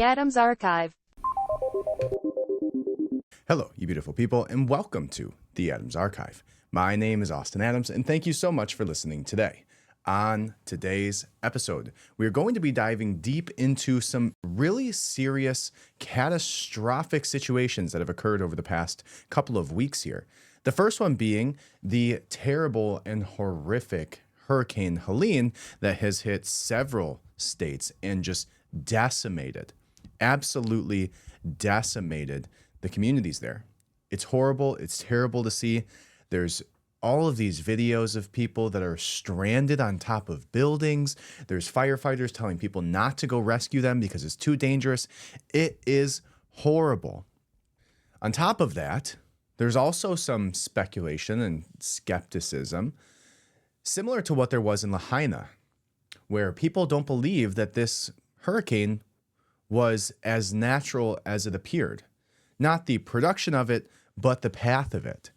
Adams Archive. Hello, you beautiful people, and welcome to the Adams Archive. My name is Austin Adams, and thank you so much for listening today. On today's episode, we are going to be diving deep into some really serious, catastrophic situations that have occurred over the past couple of weeks here. The first one being the terrible and horrific Hurricane Helene that has hit several states and just absolutely decimated the communities there. It's horrible. It's terrible to see. There's all of these videos of people that are stranded on top of buildings. There's firefighters telling people not to go rescue them because it's too dangerous. It is horrible. On top of that, there's also some speculation and skepticism, similar to what there was in Lahaina, where people don't believe that this hurricane was as natural as it appeared. Not the production of it, but the path of it.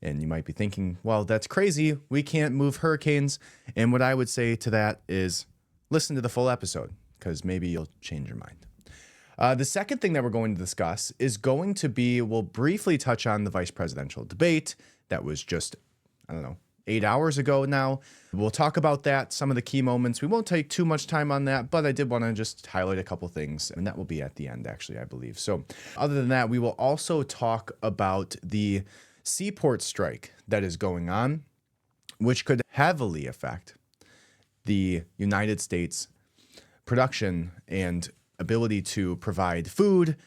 And you might be thinking, well, that's crazy. We can't move hurricanes. And what I would say to that is listen to the full episode, because maybe you'll change your mind. The second thing that we're going to discuss is going to be, we'll briefly touch on the vice presidential debate that was just, 8 hours ago now. We'll talk about that, some of the key moments. We won't take too much time on that, but I did want to just highlight a couple things, and that will be at the end, actually, I believe. So other than that, we will also talk about the seaport strike that is going on, which could heavily affect the United States production and ability to provide food,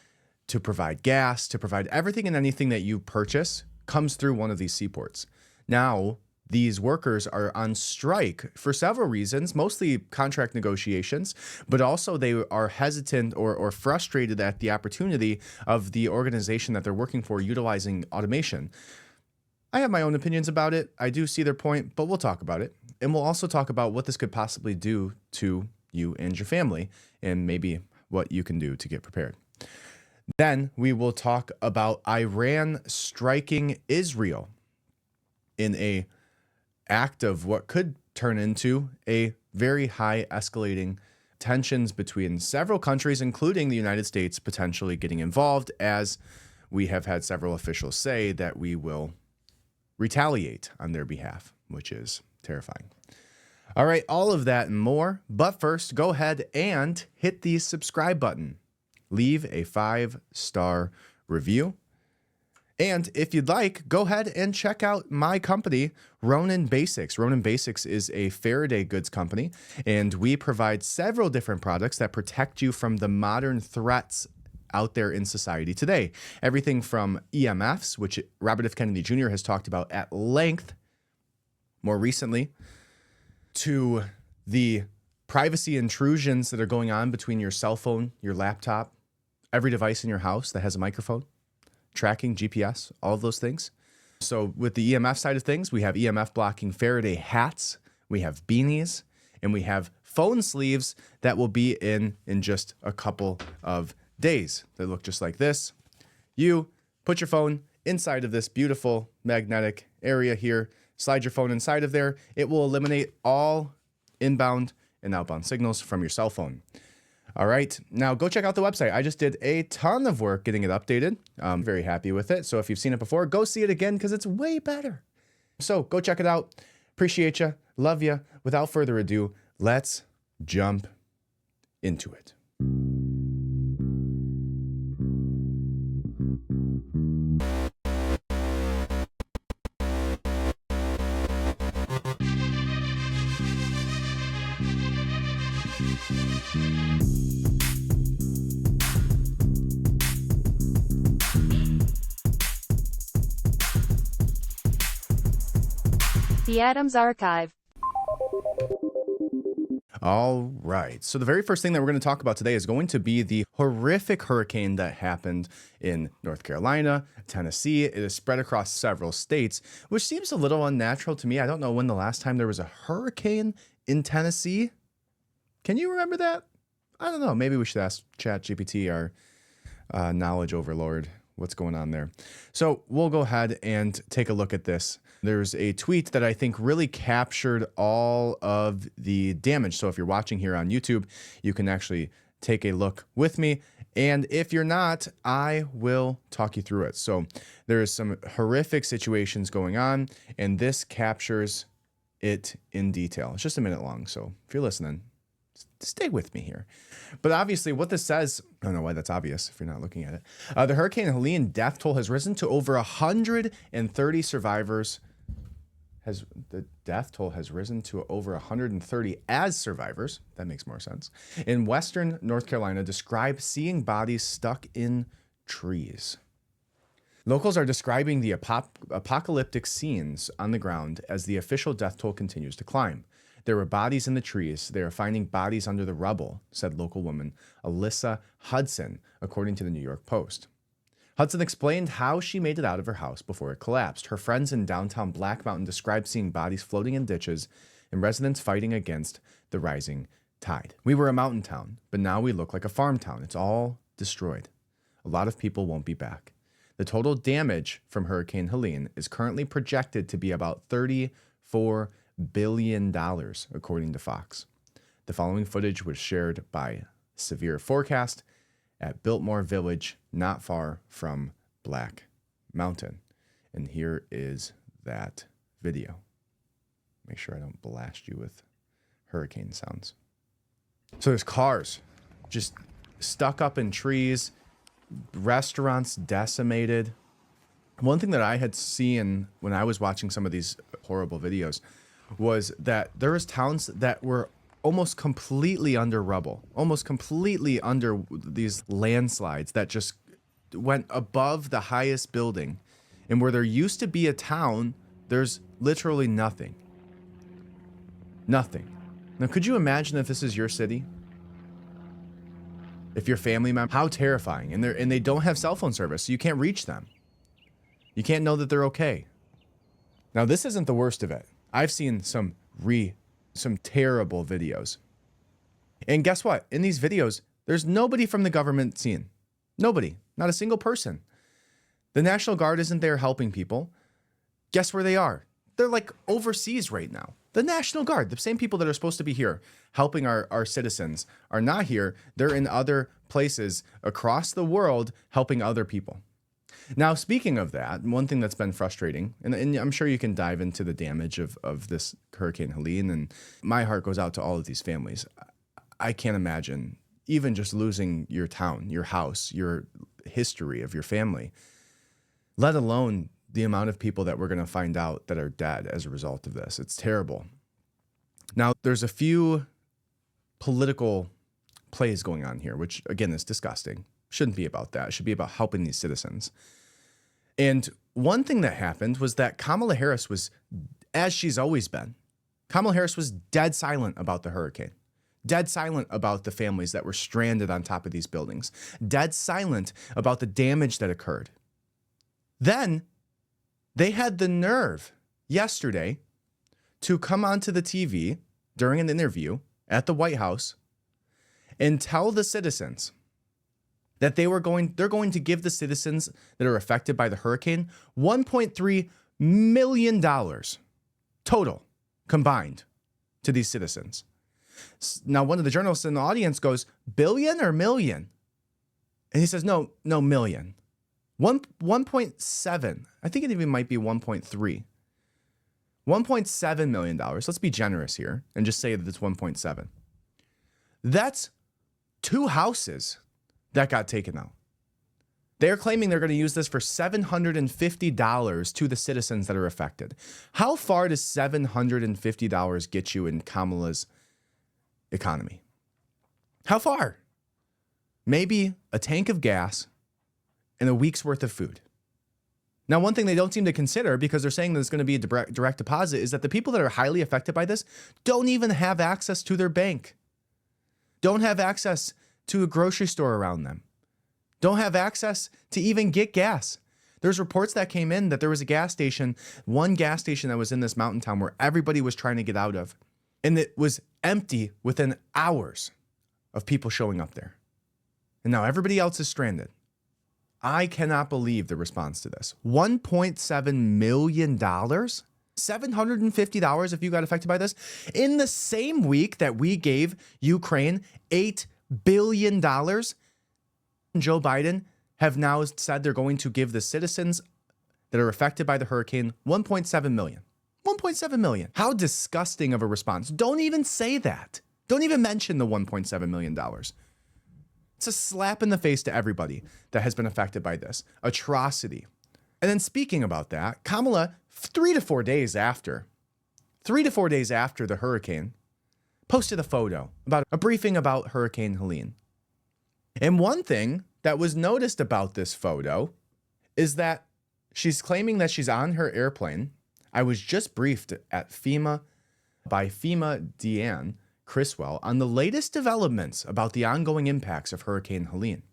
to provide gas, to provide everything and anything that you purchase comes through one of these seaports. Now, these workers are on strike for several reasons, mostly contract negotiations, but also they are hesitant or frustrated at the opportunity of the organization that they're working for utilizing automation. I have my own opinions about it. I do see their point, but we'll talk about it. And we'll also talk about what this could possibly do to you and your family and maybe what you can do to get prepared. Then we will talk about Iran striking Israel in a act of what could turn into a very high escalating tensions between several countries, including the United States, potentially getting involved, as we have had several officials say that we will retaliate on their behalf, which is terrifying. All right, all of that and more. But first, go ahead and hit the subscribe button. Leave a 5-star review. And if you'd like, go ahead and check out my company, Ronin Basics. Ronin Basics is a Faraday goods company, and we provide several different products that protect you from the modern threats out there in society today. Everything from EMFs, which Robert F. Kennedy Jr. has talked about at length more recently, to the privacy intrusions that are going on between your cell phone, your laptop, every device in your house that has a microphone, tracking, GPS, all of those things. So with the EMF side of things, we have EMF blocking Faraday hats, we have beanies, and we have phone sleeves that will be in just a couple of days. They look just like this. You put your phone inside of this beautiful magnetic area here, slide your phone inside of there. It will eliminate all inbound and outbound signals from your cell phone. All right, now go check out the website. I just did a ton of work getting it updated. I'm very happy with it. So if you've seen it before, go see it again because it's way better. So go check it out. Appreciate you. Love you. Without further ado, let's jump into it. The Adams Archive. All right. So the very first thing that we're going to talk about today is going to be the horrific hurricane that happened in North Carolina, Tennessee. It is spread across several states, which seems a little unnatural to me. I don't know when the last time there was a hurricane in Tennessee. Can you remember that? I don't know. Maybe we should ask ChatGPT, our knowledge overlord, what's going on there. So we'll go ahead and take a look at this. There's a tweet that I think really captured all of the damage. So if you're watching here on YouTube, you can actually take a look with me And if you're not, I will talk you through it. So there's some horrific situations going on, and this captures it in detail. It's just a minute long, so if you're listening, stay with me here. But obviously what this says, I don't know why that's obvious if you're not looking at it. The Hurricane Helene death toll has risen to over 130 survivors. The death toll has risen to over 130 as survivors. That makes more sense. In Western North Carolina, describe seeing bodies stuck in trees. Locals are describing the apocalyptic scenes on the ground as the official death toll continues to climb. There were bodies in the trees. They are finding bodies under the rubble, said local woman Alyssa Hudson, according to the New York Post. Hudson explained how she made it out of her house before it collapsed. Her friends in downtown Black Mountain described seeing bodies floating in ditches and residents fighting against the rising tide. We were a mountain town, but now we look like a farm town. It's all destroyed. A lot of people won't be back. The total damage from Hurricane Helene is currently projected to be about $34 billion, according to Fox. The following footage was shared by Severe Forecast at Biltmore Village, not far from Black Mountain. And here is that video. Make sure I don't blast you with hurricane sounds. So there's cars just stuck up in trees, restaurants decimated. One thing that I had seen when I was watching some of these horrible videos was that there was towns that were almost completely under rubble, almost completely under these landslides that just went above the highest building. And where there used to be a town, there's literally nothing. Nothing. Now, could you imagine if this is your city? If your family member, how terrifying. And they don't have cell phone service, so you can't reach them. You can't know that they're okay. Now, this isn't the worst of it. I've seen some terrible videos. And guess what? In these videos, there's nobody from the government seen. Nobody. Not a single person. The National Guard isn't there helping people. Guess where they are? They're like overseas right now. The National Guard, the same people that are supposed to be here helping our citizens, are not here. They're in other places across the world helping other people. Now, speaking of that, one thing that's been frustrating, and I'm sure you can dive into the damage of this Hurricane Helene, and my heart goes out to all of these families. I can't imagine even just losing your town, your house, your history of your family, let alone the amount of people that we're going to find out that are dead as a result of this. It's terrible. Now, there's a few political plays going on here, which, again, is disgusting. Shouldn't be about that. It should be about helping these citizens. And one thing that happened was that Kamala Harris was, as she's always been, Kamala Harris was dead silent about the hurricane, dead silent about the families that were stranded on top of these buildings, dead silent about the damage that occurred. Then they had the nerve yesterday to come onto the TV during an interview at the White House and tell the citizens that they're going to give the citizens that are affected by the hurricane $1.3 million total combined to these citizens. Now, one of the journalists in the audience goes, billion or million? And he says, no, million. 1.7. I think it even might be 1.3. $1.7 million. Let's be generous here and just say that it's 1.7. That's 2 houses that got taken out. They're claiming they're going to use this for $750 to the citizens that are affected. How far does $750 get you in Kamala's economy? How far? Maybe a tank of gas and a week's worth of food. Now, one thing they don't seem to consider, because they're saying there's going to be a direct deposit, is that the people that are highly affected by this don't even have access to their bank, don't have access to a grocery store around them, don't have access to even get gas. There's reports that came in that there was one gas station that was in this mountain town where everybody was trying to get out of, and it was empty within hours of people showing up there. And now everybody else is stranded. I cannot believe the response to this. $1.7 million? $750 if you got affected by this? In the same week that we gave Ukraine $8 billion? and Joe Biden have now said they're going to give the citizens that are affected by the hurricane 1.7 million. 1.7 million. How disgusting of a response. Don't even say that. Don't even mention the $1.7 million. It's a slap in the face to everybody that has been affected by this atrocity. And then speaking about that, Kamala, 3 to 4 days after the hurricane, posted a photo about a briefing about Hurricane Helene. And one thing that was noticed about this photo is that she's claiming that she's on her airplane. I was just briefed at FEMA by FEMA Deanne Criswell on the latest developments about the ongoing impacts of Hurricane Helene.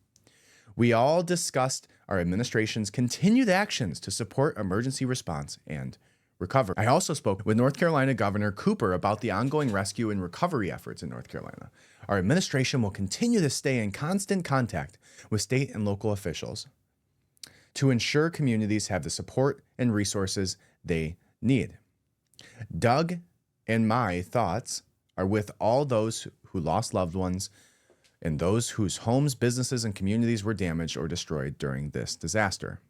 We all discussed our administration's continued actions to support emergency response and recovery. I also spoke with North Carolina Governor Cooper about the ongoing rescue and recovery efforts in North Carolina. Our administration will continue to stay in constant contact with state and local officials to ensure communities have the support and resources they need. Doug and my thoughts are with all those who lost loved ones and those whose homes, businesses, and communities were damaged or destroyed during this disaster.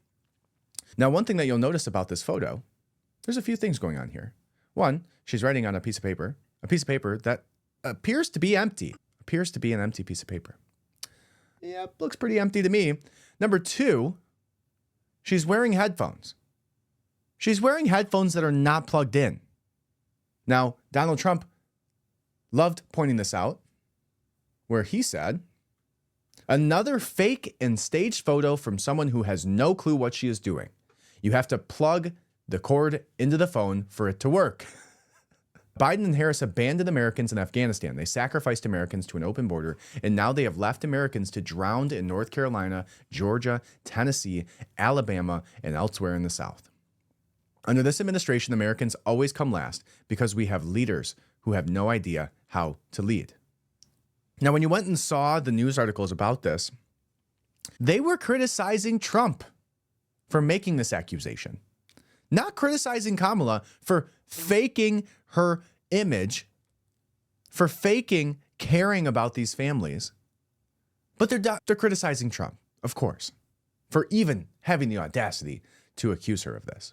Now, one thing that you'll notice about this photo, there's a few things going on here. One, she's writing on a piece of paper that appears to be empty, appears to be an empty piece of paper. Yep, looks pretty empty to me. Number two, she's wearing headphones. She's wearing headphones that are not plugged in. Now, Donald Trump loved pointing this out, where he said, another fake and staged photo from someone who has no clue what she is doing. You have to plug the cord into the phone for it to work. Biden and Harris abandoned Americans in Afghanistan. They sacrificed Americans to an open border, and now they have left Americans to drown in North Carolina, Georgia, Tennessee, Alabama, and elsewhere in the South. Under this administration, Americans always come last because we have leaders who have no idea how to lead. Now, when you went and saw the news articles about this, they were criticizing Trump for making this accusation, not criticizing Kamala for faking her image, for faking caring about these families. But they're criticizing Trump, of course, for even having the audacity to accuse her of this.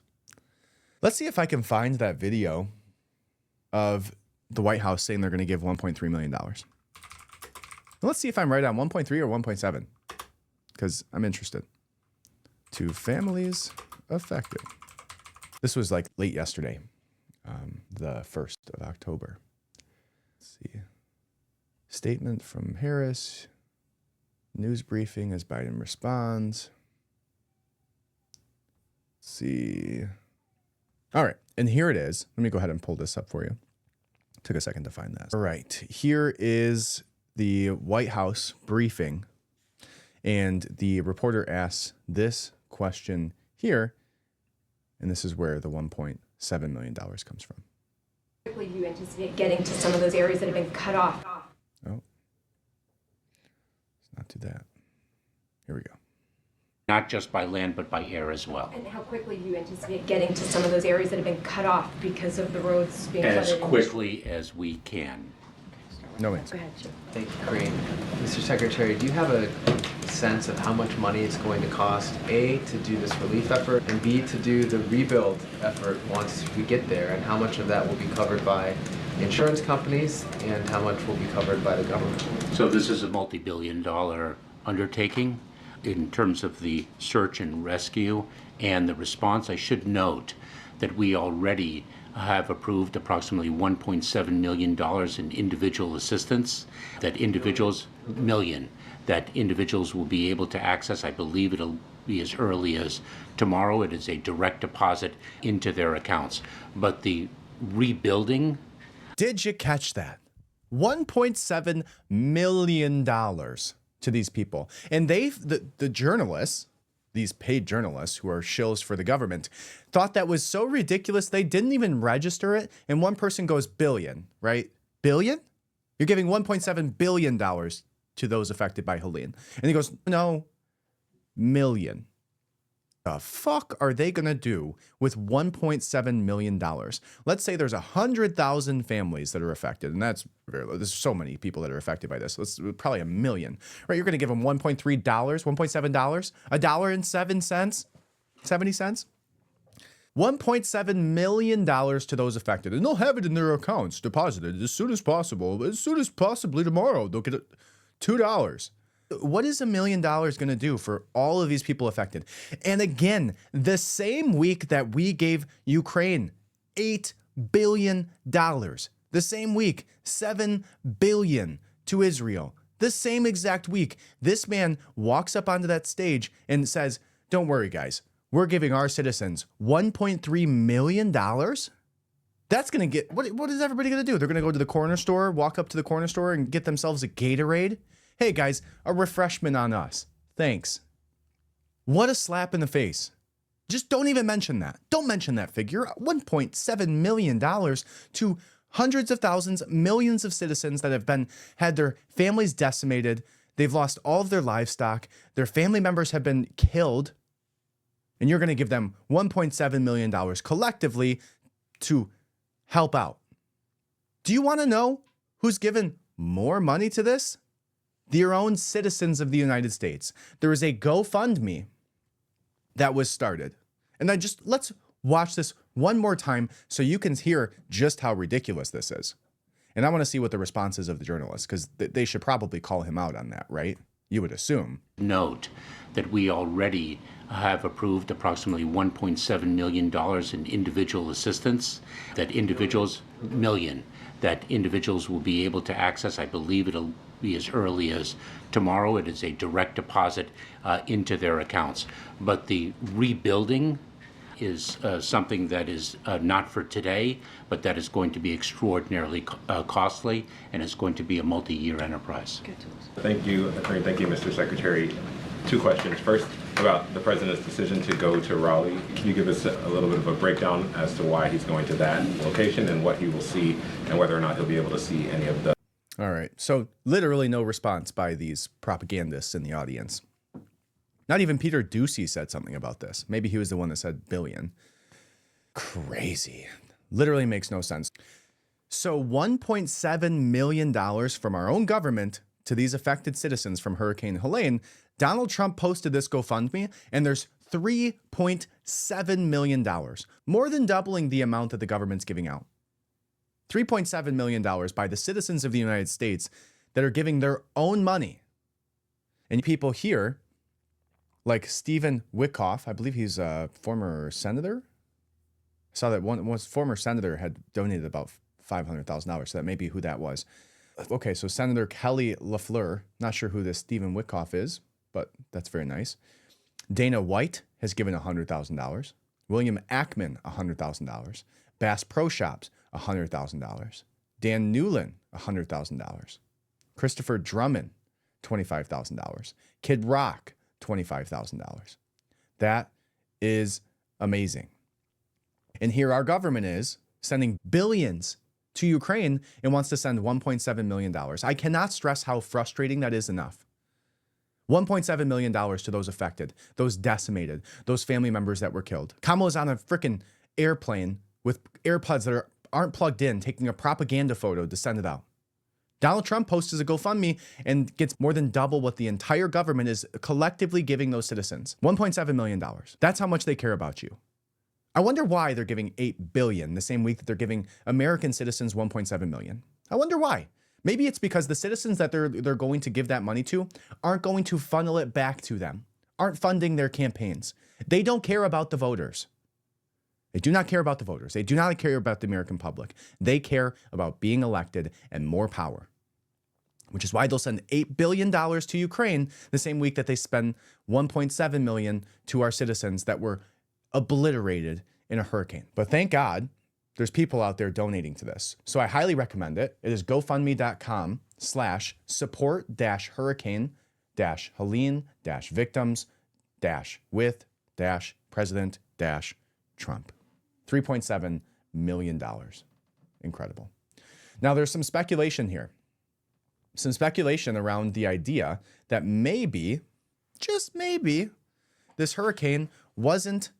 Let's see if I can find that video of the White House saying they're going to give $1.3 million. Let's see if I'm right on 1.3 or 1.7, because I'm interested. To families affected. This was like late yesterday, the 1st of October. Let's see. Statement from Harris. News briefing as Biden responds. Let's see. All right, and here it is. Let me go ahead and pull this up for you. Took a second to find that. All right, here is the White House briefing, and the reporter asks this question here, and this is where the $1.7 million comes from. How quickly do you anticipate getting to some of those areas that have been cut off? Oh, let's not do that. Here we go. Not just by land, but by air as well. And how quickly do you anticipate getting to some of those areas that have been cut off because of the roads being flooded? As quickly as we can. No answer. Go ahead, Jim. Thank you, Corinne. Mr. Secretary, do you have a sense of how much money it's going to cost, A, to do this relief effort, and B, to do the rebuild effort once we get there, and how much of that will be covered by insurance companies, and how much will be covered by the government? So this is a multi-billion-dollar undertaking in terms of the search and rescue and the response. I should note that we already have approved approximately $1.7 million in individual assistance that individuals will be able to access. I believe it'll be as early as tomorrow. It is a direct deposit into their accounts. But the rebuilding. Did you catch that? $1.7 million to these people. And the journalists, these paid journalists who are shills for the government, thought that was so ridiculous they didn't even register it. And one person goes, billion, right? Billion? You're giving $1.7 billion to those affected by Helene. And he goes, no, million. The fuck are they going to do with $1.7 million? Let's say there's 100,000 families that are affected, and there's so many people that are affected by this. Probably 1 million, right? You're going to give them $1.3, $1.7, $1.07, 70 cents? $1.7 million to those affected, and they'll have it in their accounts deposited as soon as possible. As soon as possibly tomorrow, they'll get $2. What is $1 million going to do for all of these people affected? And again, the same week that we gave Ukraine $8 billion, the same week, $7 billion to Israel, the same exact week, this man walks up onto that stage and says, don't worry, guys, we're giving our citizens $1.3 million. That's going to get, what is everybody going to do? They're going to go to the corner store, walk up to the corner store and get themselves a Gatorade. Hey guys, a refreshment on us. Thanks. What a slap in the face. Just don't even mention that. Don't mention that figure. $1.7 million to hundreds of thousands, millions of citizens that have had their families decimated. They've lost all of their livestock. Their family members have been killed. And you're going to give them $1.7 million collectively to help out. Do you want to know who's given more money to this? Your own citizens of the United States. There is a GoFundMe that was started. And let's watch this one more time so you can hear just how ridiculous this is. And I want to see what the response is of the journalists, because they should probably call him out on that, right? You would assume. Note that we already have approved approximately $1.7 million in individual assistance, that individuals will be able to access. I believe it'll be as early as tomorrow. It is a direct deposit into their accounts. But the rebuilding is something that is not for today, but that is going to be extraordinarily costly, and it's going to be a multi-year enterprise. Thank you, Attorney. Thank you, Mr. Secretary. 2 questions. First, about the president's decision to go to Raleigh. Can you give us a little bit of a breakdown as to why he's going to that location and what he will see, and whether or not he'll be able to see any of the... All right. So literally no response by these propagandists in the audience. Not even Peter Ducey said something about this. Maybe he was the one that said billion. Crazy. Literally makes no sense. So $1.7 million from our own government to these affected citizens from Hurricane Helene. Donald Trump posted this GoFundMe, and there's $3.7 million, more than doubling the amount that the government's giving out. $3.7 million by the citizens of the United States that are giving their own money. And people here, like Stephen Wickoff, I believe he's a former senator. I saw that one former senator had donated about $500,000, so that may be who that was. Okay, so Senator Kelly LaFleur, not sure who this Stephen Wickoff is, but that's very nice. Dana White has given $100,000. William Ackman, $100,000. Bass Pro Shops, $100,000. Dan Newlin, $100,000. Christopher Drummond, $25,000. Kid Rock, $25,000. That is amazing. And here our government is sending billions to Ukraine and wants to send $1.7 million. I cannot stress how frustrating that is enough. $1.7 million to those affected, those decimated, those family members that were killed. Kamala's on a freaking airplane with AirPods that aren't plugged in, taking a propaganda photo to send it out. Donald Trump posts a GoFundMe and gets more than double what the entire government is collectively giving those citizens. $1.7 million. That's how much they care about you. I wonder why they're giving $8 billion the same week that they're giving American citizens $1.7 million. I wonder why. Maybe it's because the citizens that they're going to give that money to aren't going to funnel it back to them, aren't funding their campaigns. They don't care about the voters. They do not care about the voters. They do not care about the American public. They care about being elected and more power, which is why they'll send $8 billion to Ukraine the same week that they spend $1.7 million to our citizens that were obliterated in a hurricane. But thank God there's people out there donating to this. So I highly recommend it. It is GoFundMe.com/support-hurricane-Helene-with-President-Trump. $3.7 million. Incredible. Now there's some speculation here. Some speculation around the idea that maybe, just maybe, this hurricane wasn't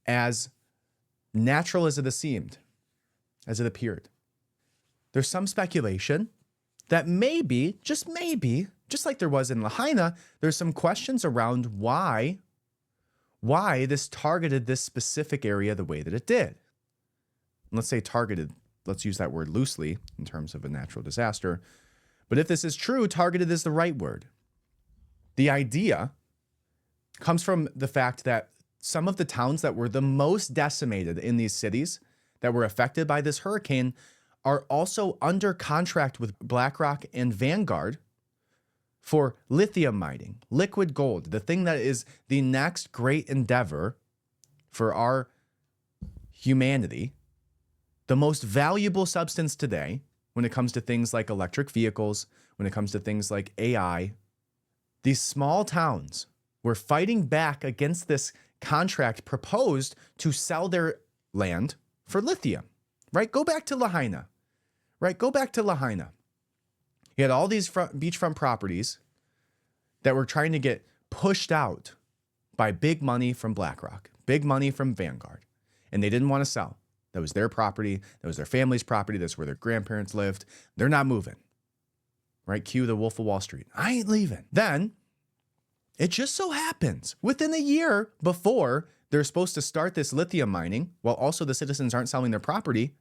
as natural as it seemed, as it appeared. There's some speculation that maybe, just like there was in Lahaina, there's some questions around why this targeted this specific area the way that it did. Let's say targeted, let's use that word loosely in terms of a natural disaster. But if this is true, targeted is the right word. The idea comes from the fact that some of the towns that were the most decimated in these cities that were affected by this hurricane are also under contract with BlackRock and Vanguard for lithium mining, liquid gold, the thing that is the next great endeavor for our humanity, the most valuable substance today when it comes to things like electric vehicles, when it comes to things like AI. These small towns were fighting back against this contract proposed to sell their land for lithium, right? Go back to Lahaina, right? Go back to Lahaina. You had all these beachfront properties that were trying to get pushed out by big money from BlackRock, big money from Vanguard, and they didn't want to sell. That was their property. That was their family's property. That's where their grandparents lived. They're not moving, right? Cue the Wolf of Wall Street. I ain't leaving. Then it just so happens within a year before they're supposed to start this lithium mining, while also the citizens aren't selling their property,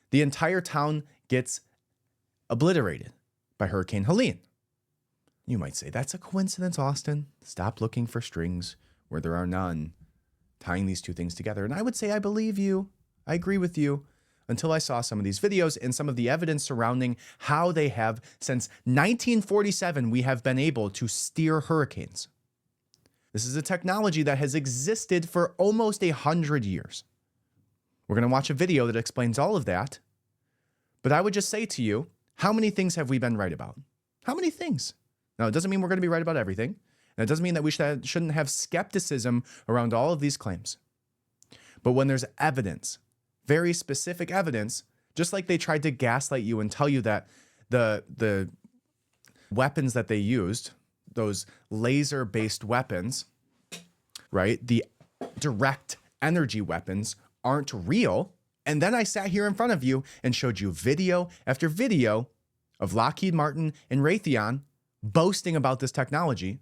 the entire town gets obliterated by Hurricane Helene. You might say, that's a coincidence, Austin. Stop looking for strings where there are none, tying these two things together. And I would say, I believe you. I agree with you, until I saw some of these videos and some of the evidence surrounding how they have, since 1947, we have been able to steer hurricanes. This is a technology that has existed for almost 100 years. We're going to watch a video that explains all of that. But I would just say to you, how many things have we been right about? How many things? Now, it doesn't mean we're going to be right about everything. And it doesn't mean that we shouldn't have skepticism around all of these claims. But when there's evidence, very specific evidence, just like they tried to gaslight you and tell you that the weapons that they used, those laser-based weapons, right, the direct energy weapons aren't real. And then I sat here in front of you and showed you video after video of Lockheed Martin and Raytheon boasting about this technology.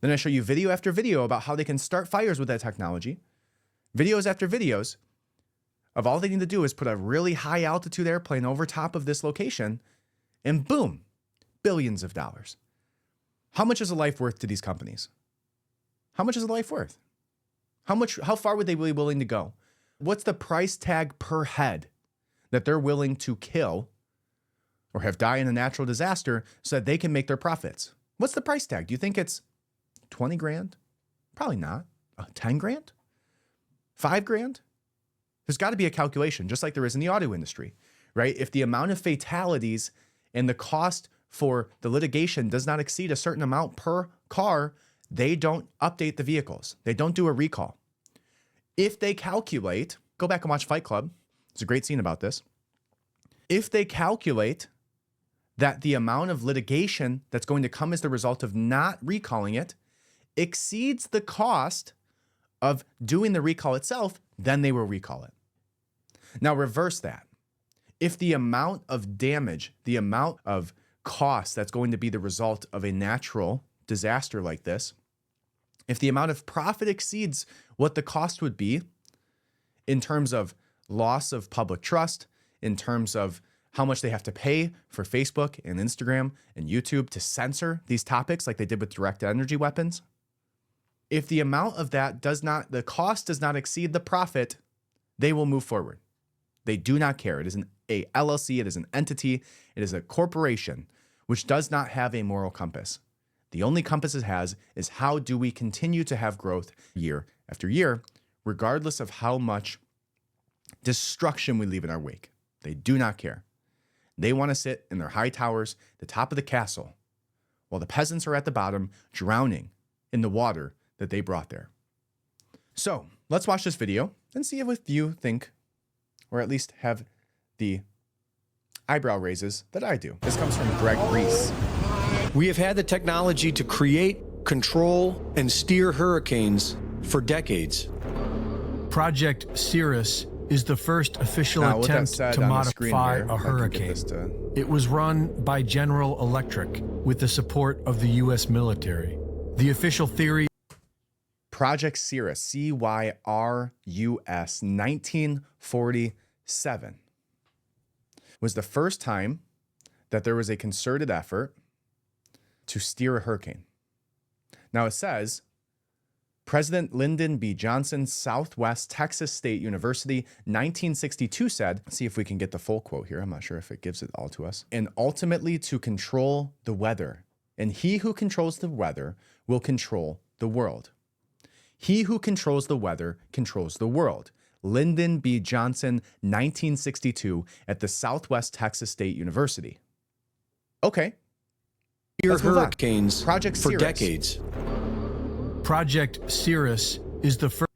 Then I show you video after video about how they can start fires with that technology. Videos after videos of all they need to do is put a really high altitude airplane over top of this location, and boom, billions of dollars. How much is a life worth to these companies? How much is a life worth? How far would they be willing to go? What's the price tag per head that they're willing to kill or have die in a natural disaster so that they can make their profits? What's the price tag? Do you think it's 20 grand? Probably not. 10 grand? 5 grand? There's got to be a calculation, just like there is in the auto industry, right? If the amount of fatalities and the cost for the litigation does not exceed a certain amount per car, they don't update the vehicles. They don't do a recall. If they calculate, go back and watch Fight Club. There's a great scene about this. If they calculate that the amount of litigation that's going to come as the result of not recalling it exceeds the cost of doing the recall itself, then they will recall it. Now reverse that. If the amount of damage, the amount of cost that's going to be the result of a natural disaster like this, if the amount of profit exceeds what the cost would be in terms of loss of public trust, in terms of how much they have to pay for Facebook and Instagram and YouTube to censor these topics like they did with direct energy weapons, if the amount of that the cost does not exceed the profit, they will move forward. They do not care. It is a LLC. It is an entity. It is a corporation which does not have a moral compass. The only compass it has is how do we continue to have growth year after year, regardless of how much destruction we leave in our wake. They do not care. They want to sit in their high towers, the top of the castle, while the peasants are at the bottom, drowning in the water that they brought there. So let's watch this video and see if you think, or at least have the eyebrow raises that I do. This comes from Greg Reese. We have had the technology to create control, and steer hurricanes for decades. Project Cirrus is the first official Now, with that attempt said, to on the screen modify here, a if I can get hurricane. this to- It was run by General Electric with the support of the U.S. military. The official theory Project Cirrus, C-Y-R-U-S, 1947, was the first time that there was a concerted effort to steer a hurricane. Now it says, President Lyndon B. Johnson, Southwest Texas State University, 1962 said, let's see if we can get the full quote here. I'm not sure if it gives it all to us. And ultimately to control the weather. And he who controls the weather will control the world. He who controls the weather controls the world. Lyndon B. Johnson, 1962, at the Southwest Texas State University. Okay. Steer Let's move on. hurricanes Project for Cirrus. decades. Project Cirrus is the first.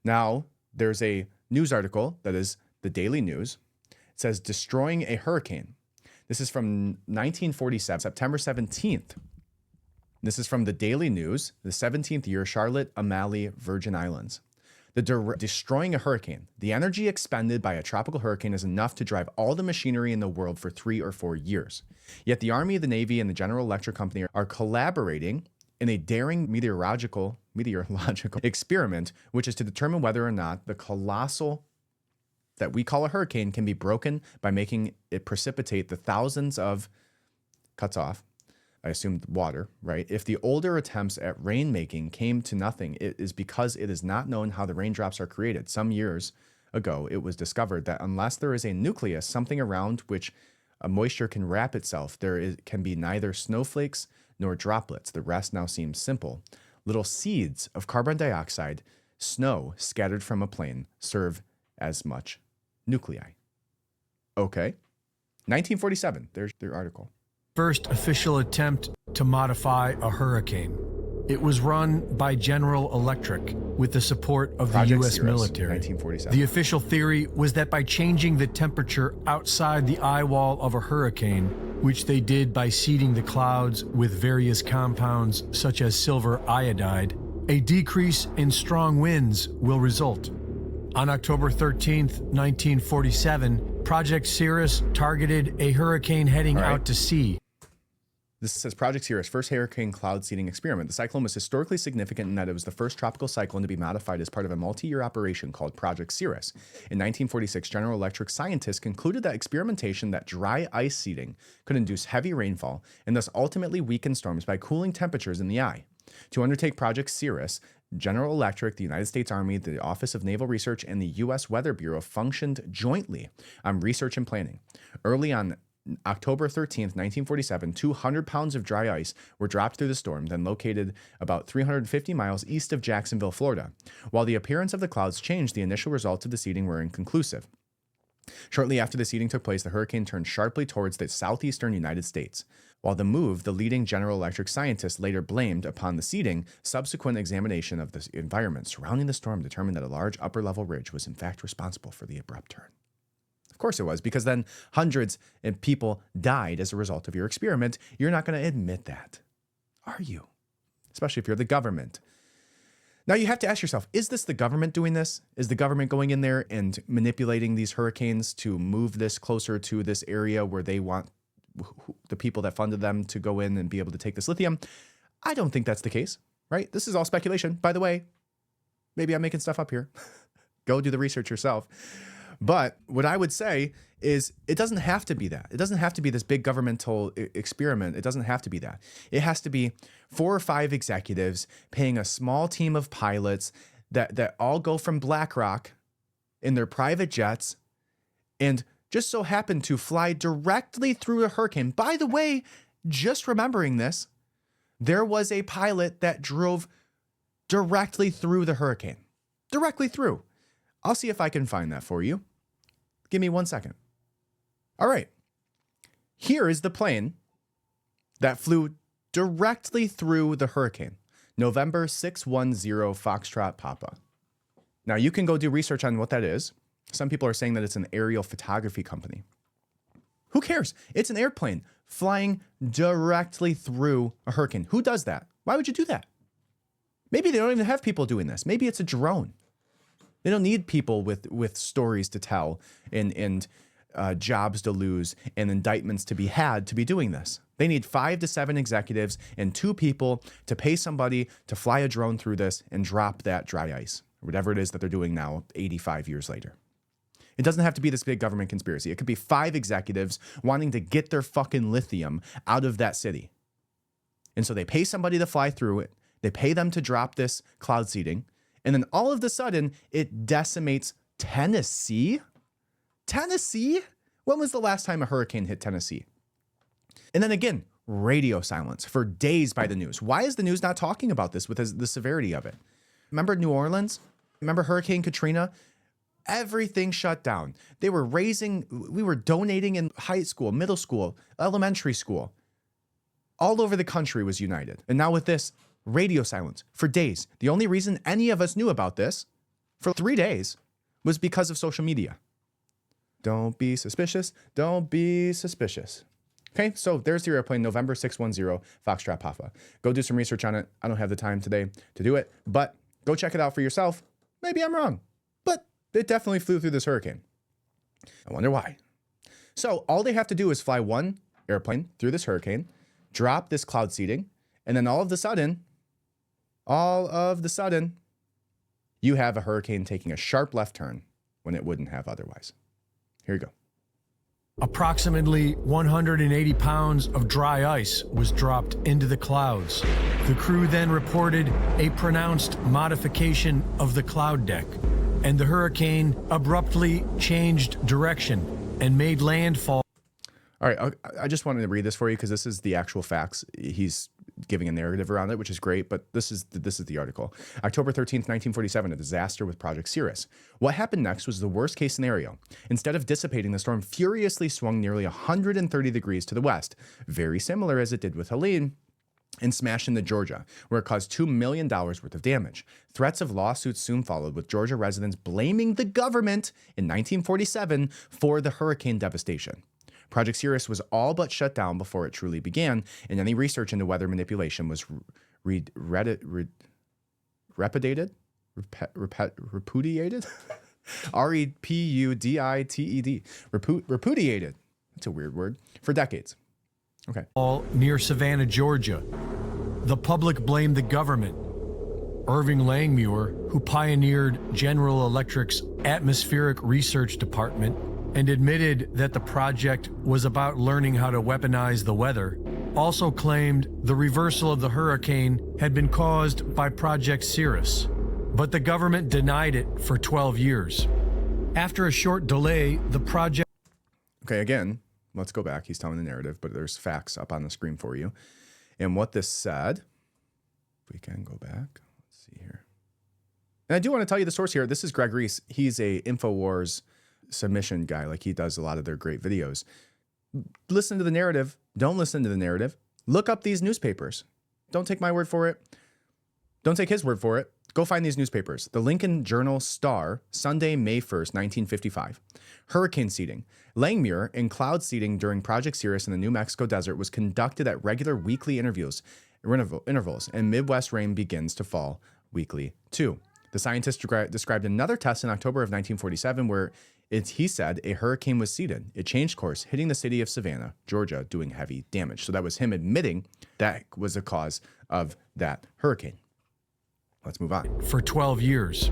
Now, there's a news article that is the Daily News. It says, destroying a hurricane. This is from 1947, September 17th. This is from the Daily News, the 17th year, Charlotte Amalie, Virgin Islands. Destroying a hurricane. The energy expended by a tropical hurricane is enough to drive all the machinery in the world for 3 or 4 years. Yet the Army, the Navy, and the General Electric Company are collaborating in a daring meteorological experiment, which is to determine whether or not the colossal that we call a hurricane can be broken by making it precipitate the thousands of cuts off, I assume water, right? If the older attempts at rainmaking came to nothing, it is because it is not known how the raindrops are created. Some years ago, it was discovered that unless there is a nucleus, something around which moisture can wrap itself, can be neither snowflakes nor droplets. The rest now seems simple. Little seeds of carbon dioxide, snow scattered from a plane, serve as much nuclei. Okay. 1947, there's their article. First official attempt to modify a hurricane. It was run by General Electric with the support of the Project U.S. Cirrus, military. 1947. The official theory was that by changing the temperature outside the eye wall of a hurricane, which they did by seeding the clouds with various compounds such as silver iodide, a decrease in strong winds will result. On October 13th, 1947, Project Cirrus targeted a hurricane heading All right. out to sea. This says Project Cirrus, first hurricane cloud seeding experiment. The cyclone was historically significant in that it was the first tropical cyclone to be modified as part of a multi-year operation called Project Cirrus. In 1946, General Electric scientists concluded that experimentation that dry ice seeding could induce heavy rainfall and thus ultimately weaken storms by cooling temperatures in the eye. To undertake Project Cirrus, General Electric, the United States Army, the Office of Naval Research, and the U.S. Weather Bureau functioned jointly on research and planning. Early on October 13th, 1947, 200 pounds of dry ice were dropped through the storm, then located about 350 miles east of Jacksonville, Florida. While the appearance of the clouds changed, the initial results of the seeding were inconclusive. Shortly after the seeding took place, the hurricane turned sharply towards the southeastern United States. While the move, the leading General Electric scientists later blamed upon the seeding, subsequent examination of the environment surrounding the storm determined that a large upper-level ridge was in fact responsible for the abrupt turn. Of course it was, because then hundreds of people died as a result of your experiment. You're not going to admit that, are you? Especially if you're the government. Now you have to ask yourself, is this the government doing this? Is the government going in there and manipulating these hurricanes to move this closer to this area where they want the people that funded them to go in and be able to take this lithium? I don't think that's the case, right? This is all speculation. By the way, maybe I'm making stuff up here. Go do the research yourself. But what I would say is it doesn't have to be that. It doesn't have to be this big governmental experiment. It doesn't have to be that. It has to be 4 or 5 executives paying a small team of pilots that all go from BlackRock in their private jets and just so happen to fly directly through a hurricane. By the way, just remembering this, there was a pilot that drove directly through the hurricane. Directly through. I'll see if I can find that for you. Give me 1 second. All right. Here is the plane that flew directly through the hurricane. November 610 Foxtrot Papa. Now, you can go do research on what that is. Some people are saying that it's an aerial photography company. Who cares? It's an airplane flying directly through a hurricane. Who does that? Why would you do that? Maybe they don't even have people doing this. Maybe it's a drone. They don't need people with stories to tell and jobs to lose and indictments to be had to be doing this. They need 5 to 7 executives and 2 people to pay somebody to fly a drone through this and drop that dry ice, or whatever it is that they're doing now, 85 years later. It doesn't have to be this big government conspiracy. It could be 5 executives wanting to get their fucking lithium out of that city. And so they pay somebody to fly through it. They pay them to drop this cloud seeding. And then all of a sudden, it decimates Tennessee? Tennessee? When was the last time a hurricane hit Tennessee? And then again, radio silence for days by the news. Why is the news not talking about this with the severity of it? Remember New Orleans? Remember Hurricane Katrina? Everything shut down. We were donating in high school, middle school, elementary school. All over the country was united. And now with this, radio silence for days. The only reason any of us knew about this for 3 days was because of social media. Don't be suspicious. Don't be suspicious. Okay, so there's the airplane, November 610, Foxtrot Papa. Go do some research on it. I don't have the time today to do it, but go check it out for yourself. Maybe I'm wrong, but it definitely flew through this hurricane. I wonder why. So all they have to do is fly one airplane through this hurricane, drop this cloud seeding, and then all of a sudden, you have a hurricane taking a sharp left turn when it wouldn't have otherwise. Here you go. Approximately 180 pounds of dry ice was dropped into the clouds. The crew then reported a pronounced modification of the cloud deck, and the hurricane abruptly changed direction and made landfall. All right, I just wanted to read this for you because this is the actual facts. He's giving a narrative around it, which is great, but this is the article. October 13th, 1947, a disaster with Project Cirrus. What happened next was the worst case scenario. Instead of dissipating, the storm furiously swung nearly 130 degrees to the west, very similar as it did with Helene, and smashed into Georgia, where it caused $2 million worth of damage. Threats of lawsuits soon followed, with Georgia residents blaming the government in 1947 for the hurricane devastation. Project Cirrus was all but shut down before it truly began, and any research into weather manipulation was repudiated? Repudiated? R-E-P-U-D-I-T-E-D. Repudiated. That's a weird word. For decades. Okay. All near Savannah, Georgia. The public blamed the government. Irving Langmuir, who pioneered General Electric's atmospheric research department and admitted that the project was about learning how to weaponize the weather, also claimed the reversal of the hurricane had been caused by Project Cirrus. But the government denied it for 12 years. After a short delay, the project... Okay, again, let's go back. He's telling the narrative, but there's facts up on the screen for you. And what this said, if we can go back, let's see here. And I do want to tell you the source here. This is Greg Reese. He's a InfoWars submission guy. Like, he does a lot of their great videos. Listen to the narrative. Don't listen to the narrative. Look up these newspapers. Don't take my word for it. Don't take his word for it. Go find these newspapers. The Lincoln Journal-Star, Sunday, May 1st, 1955. Hurricane seeding. Langmuir and cloud seeding during Project Cirrus in the New Mexico desert was conducted at regular weekly intervals, and Midwest rain begins to fall weekly too. The scientist described another test in October of 1947 where he said a hurricane was seeded. It changed course, hitting the city of Savannah, Georgia, doing heavy damage. So that was him admitting that was the cause of that hurricane. Let's move on. For 12 years.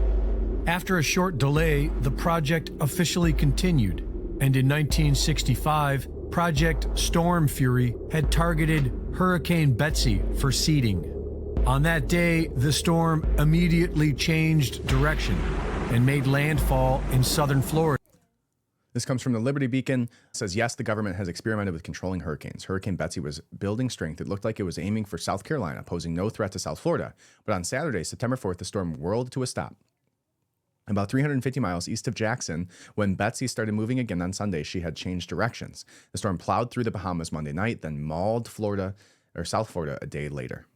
After a short delay, the project officially continued, and in 1965, Project Storm Fury had targeted Hurricane Betsy for seeding. On that day, the storm immediately changed direction and made landfall in southern Florida. This comes from the Liberty Beacon. It says, yes, the government has experimented with controlling hurricanes. Hurricane Betsy was building strength. It looked like it was aiming for South Carolina, posing no threat to South Florida. But on Saturday, September 4th, the storm whirled to a stop. About 350 miles east of Jackson, when Betsy started moving again on Sunday, she had changed directions. The storm plowed through the Bahamas Monday night, then mauled South Florida a day later.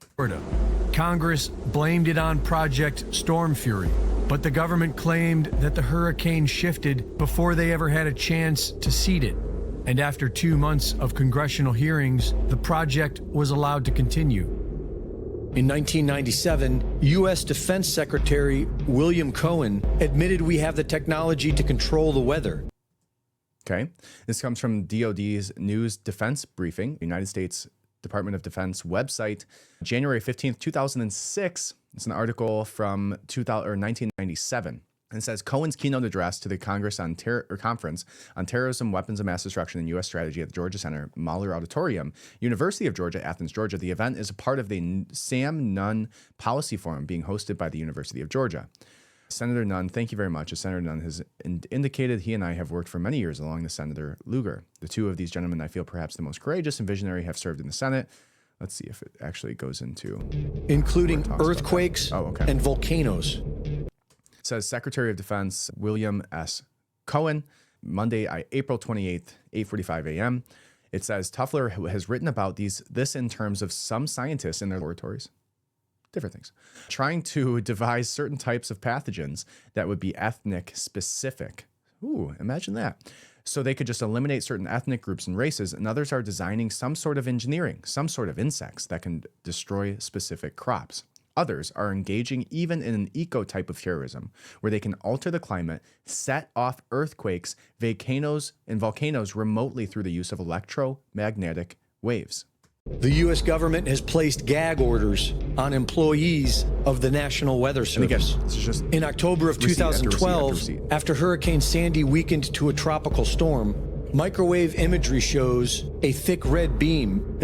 Congress blamed it on Project Storm Fury, but the government claimed that the hurricane shifted before they ever had a chance to seed it. And after 2 months of congressional hearings, the project was allowed to continue. In 1997, U.S. Defense Secretary William Cohen admitted we have the technology to control the weather. Okay. This comes from DoD's News Defense Briefing, United States Department of Defense website, January 15th, 2006. It's an article from 1997. And it says Cohen's keynote address to the Congress on Conference on Terrorism, Weapons of Mass Destruction, and U.S. Strategy at the Georgia Center, Mahler Auditorium, University of Georgia, Athens, Georgia. The event is a part of the Sam Nunn Policy Forum being hosted by the University of Georgia. Senator Nunn, thank you very much. As Senator Nunn has indicated, he and I have worked for many years along with Senator Lugar. The two of these gentlemen I feel perhaps the most courageous and visionary have served in the Senate. Let's see if it actually goes into... Including earthquakes and volcanoes. It says Secretary of Defense William S. Cohen, Monday, April 28th, 8:45 a.m. It says Toffler has written about this in terms of some scientists in their laboratories, different things, trying to devise certain types of pathogens that would be ethnic specific. Ooh, imagine that. So they could just eliminate certain ethnic groups and races, and others are designing some sort of engineering, some sort of insects that can destroy specific crops. Others are engaging even in an eco-type of terrorism, where they can alter the climate, set off earthquakes, volcanoes remotely through the use of electromagnetic waves. The U.S. government has placed gag orders on employees of the National Weather Service. Again, this is just in October of 2012, after Hurricane Sandy weakened to a tropical storm, microwave imagery shows a thick red beam.